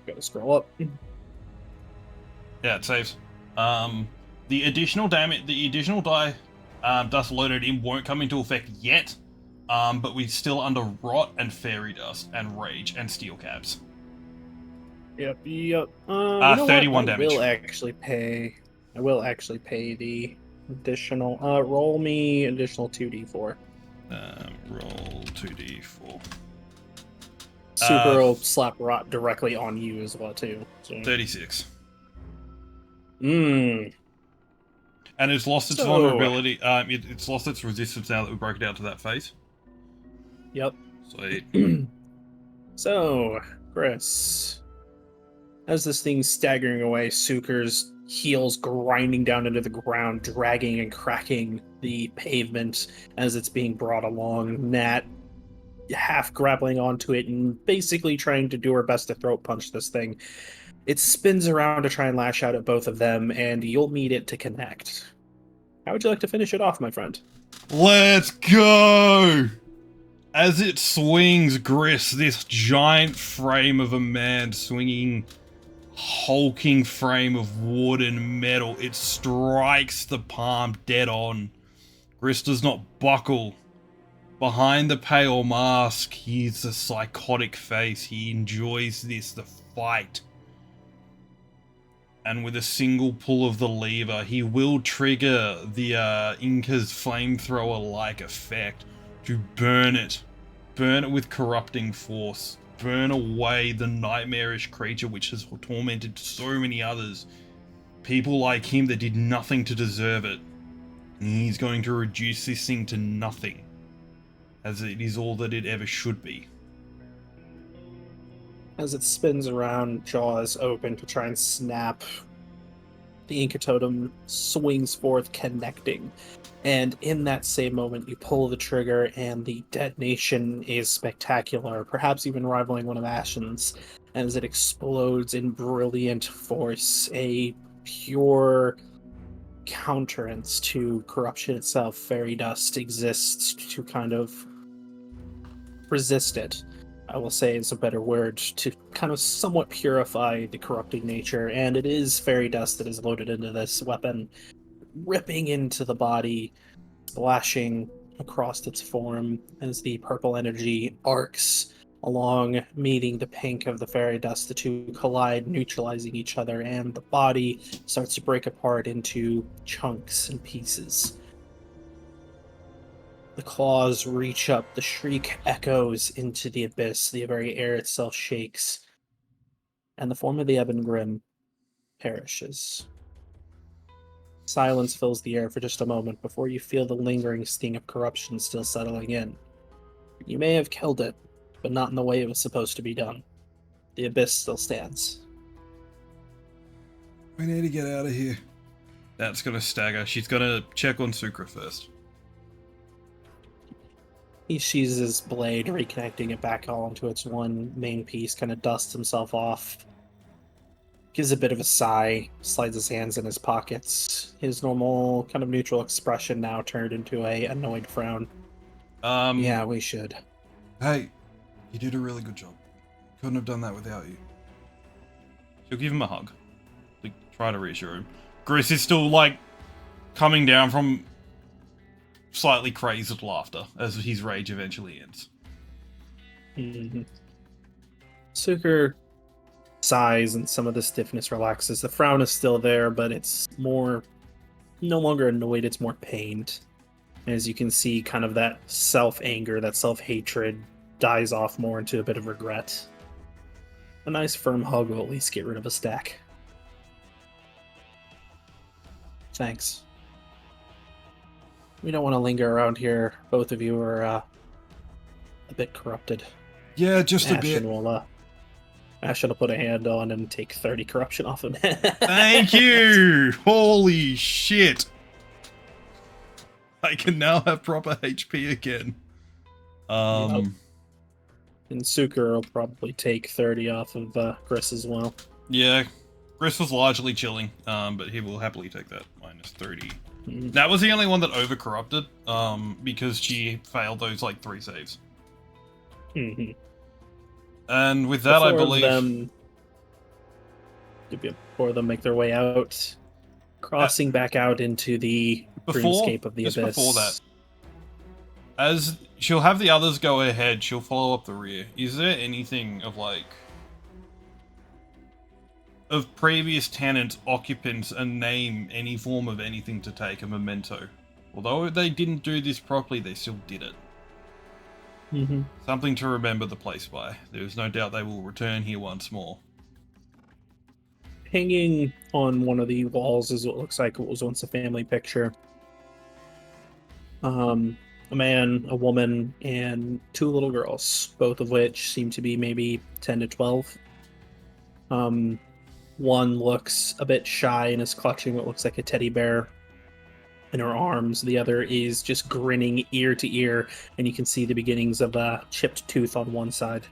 B: Gotta scroll up.
A: Yeah, it saves. The additional damage, the additional die dust loaded in won't come into effect yet. But we're still under rot and fairy dust and rage and steel caps.
B: Yep.
A: 31 damage.
B: I will actually pay the additional. Roll me additional 2d4.
A: Roll 2d4.
B: Super will slap rot directly on you as well too. So.
A: 36.
B: And
A: it's lost its vulnerability. It's lost its resistance now that we broke it out to that phase.
B: Yep.
A: Sweet.
B: So, Chris, As this thing's staggering away, Suker's heels grinding down into the ground, dragging and cracking the pavement as it's being brought along. Nat half grappling onto it and basically trying to do her best to throat punch this thing. It spins around to try and lash out at both of them, and you'll need it to connect. How would you like to finish it off, my friend?
A: Let's go! As it swings, Griss, this giant frame of a man swinging, hulking frame of wood and metal, it strikes the palm dead on. Griss does not buckle. Behind the pale mask, he's a psychotic face. He enjoys this, the fight. And with a single pull of the lever, he will trigger the Inca's flamethrower-like effect to burn it with corrupting force, burn away the nightmarish creature which has tormented so many others, people like him that did nothing to deserve it. And he's going to reduce this thing to nothing, as it is all that it ever should be.
B: As it spins around, jaws open to try and snap, the Inca totem swings forth, connecting. And in that same moment, you pull the trigger, and the detonation is spectacular, perhaps even rivaling one of Ashen's, as it explodes in brilliant force, a pure counterance to corruption itself. Fairy dust exists to kind of resist it, I will say is a better word, to kind of somewhat purify the corrupting nature, and it is fairy dust that is loaded into this weapon, ripping into the body, splashing across its form as the purple energy arcs along, meeting the pink of the fairy dust. The two collide, neutralizing each other, and the body starts to break apart into chunks and pieces. The claws reach up, the shriek echoes into the abyss, the very air itself shakes, and the form of the Ebon Grimm perishes. Silence fills the air for just a moment before you feel the lingering sting of corruption still settling in. You may have killed it, but not in the way it was supposed to be done. The abyss still stands.
A: We need to get out of here. That's gonna stagger. She's gonna check on Sukra first.
B: He sheathes his blade, reconnecting it back all into its one main piece, kind of dusts himself off. Gives a bit of a sigh, slides his hands in his pockets. His normal, kind of neutral expression now turned into a annoyed frown. Yeah, we should.
A: Hey, you did a really good job. Couldn't have done that without you. She'll give him a hug. Like, try to reassure him. Griss is still, like, coming down from slightly crazed laughter as his rage eventually ends.
B: Mm-hmm. Suker sighs and some of the stiffness relaxes. The frown is still there, but it's more, no longer annoyed, it's more pained. As you can see, kind of that self-anger, that self-hatred dies off more into a bit of regret. A nice firm hug will at least get rid of a stack. Thanks. We don't want to linger around here. Both of you are a bit corrupted.
A: Yeah, just a bit.
B: Ashen will put a hand on and take 30 corruption off him.
A: Thank you! Holy shit! I can now have proper HP again.
B: Yep. And Suker will probably take 30 off of Griss as well.
A: Yeah, Griss was largely chilling, but he will happily take that. Minus 30. Mm-hmm. That was the only one that over-corrupted, because she failed those, like, 3 saves.
B: Mm-hmm.
A: And with that, I believe...
B: Before them make their way out, crossing back out into the dreamscape of the abyss.
A: Before that, as she'll have the others go ahead, she'll follow up the rear. Is there anything of, like, of previous tenants, occupants, a name, any form of anything to take, a memento? Although they didn't do this properly, they still did it.
B: Mm-hmm.
A: Something to remember the place by. There's no doubt they will return here once more.
B: Hanging on one of the walls is what looks like it was once a family picture. A man, a woman, and 2 little girls, both of which seem to be maybe 10 to 12. One looks a bit shy and is clutching what looks like a teddy bear in her arms. The other is just grinning ear to ear, and you can see the beginnings of a chipped tooth on one side.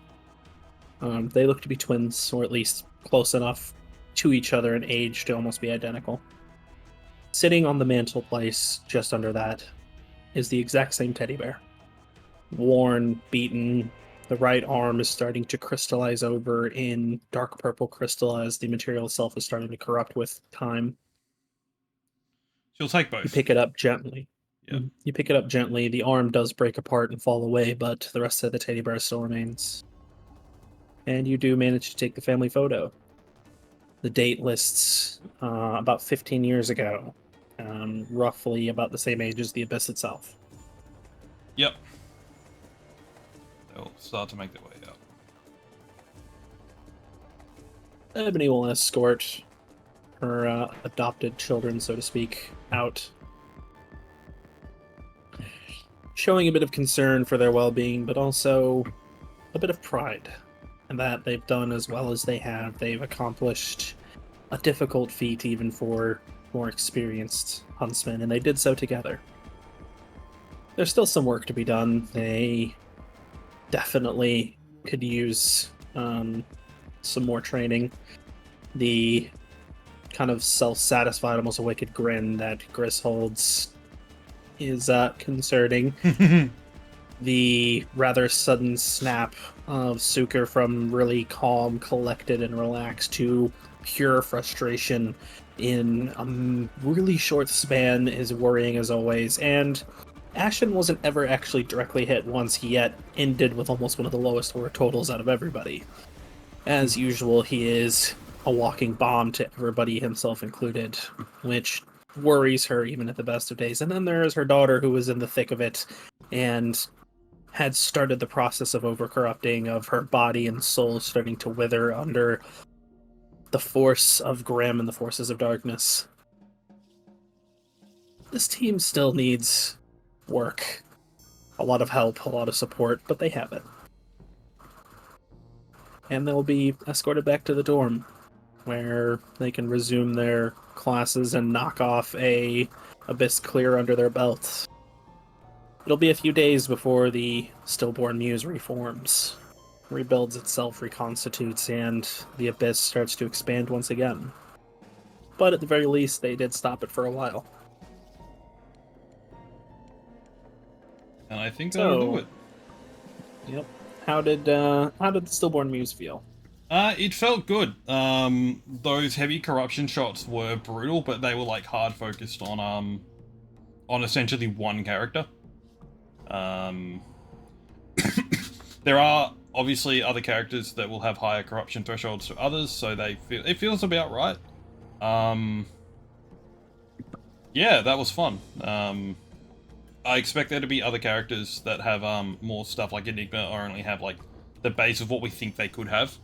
B: They look to be twins, or at least close enough to each other in age to almost be identical. Sitting on the mantelpiece just under that is the exact same teddy bear. Worn, beaten, the right arm is starting to crystallize over in dark purple crystal as the material itself is starting to corrupt with time.
A: She'll take both.
B: You pick it up gently.
A: Yeah.
B: You pick it up gently. The arm does break apart and fall away, but the rest of the teddy bear still remains. And you do manage to take the family photo. The date lists about 15 years ago, roughly about the same age as the Abyss itself.
A: Yep. They'll start to make their way out.
B: Ebony will escort her adopted children, so to speak, out, showing a bit of concern for their well-being, but also a bit of pride in that they've done as well as they have. They've accomplished a difficult feat even for more experienced huntsmen, and they did so together. There's still some work to be done. They definitely could use some more training. The kind of self-satisfied, almost a wicked grin that Gris holds is concerning. The rather sudden snap of Suker from really calm, collected, and relaxed to pure frustration in a really short span is worrying as always, and Ashen wasn't ever actually directly hit once, he yet ended with almost one of the lowest war totals out of everybody. As usual, he is a walking bomb to everybody, himself included, which worries her even at the best of days. And then there is her daughter, who was in the thick of it and had started the process of overcorrupting, of her body and soul starting to wither under the force of Grimm and the forces of darkness. This team still needs work, a lot of help, a lot of support, but they have it. And they'll be escorted back to the dorm, where they can resume their classes and knock off a Abyss clear under their belts. It'll be a few days before the stillborn muse reforms, rebuilds itself, reconstitutes, and the Abyss starts to expand once again. But at the very least, they did stop it for a while.
A: And I think that'll do it.
B: Yep. How did the stillborn muse feel?
A: It felt good. Those heavy corruption shots were brutal, but they were like hard focused on essentially one character. There are obviously other characters that will have higher corruption thresholds to others, so it feels about right. Yeah, that was fun. I expect there to be other characters that have more stuff like Enigma, or only have like the base of what we think they could have.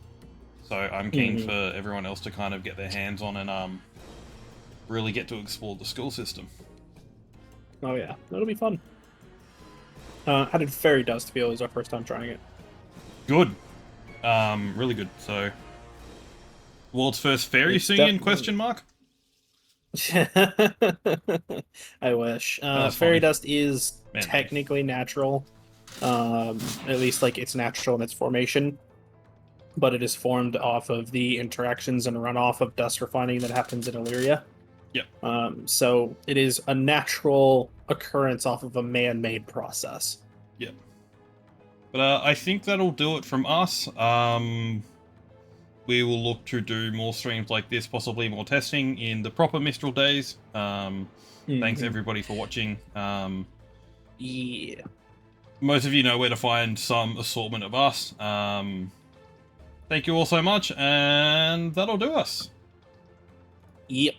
A: So I'm keen for everyone else to kind of get their hands on and really get to explore the school system.
B: Oh yeah, that'll be fun. How did Fairy Dust feel? It was our first time trying it.
A: Good. Really good. So, world's first fairy singing? Question mark.
B: I wish.
A: Fairy
B: Fairy Dust is
A: Man-made.
B: technically natural. At least like it's natural in its formation. But it is formed off of the interactions and runoff of dust refining that happens in Illyria.
A: Yep.
B: So it is a natural occurrence off of a man-made process.
A: Yep. But I think that'll do it from us. We will look to do more streams like this, possibly more testing in the proper Mistral days. Thanks everybody for watching.
B: Yeah.
A: Most of you know where to find some assortment of us. Thank you all so much, and that'll do us.
B: Yep.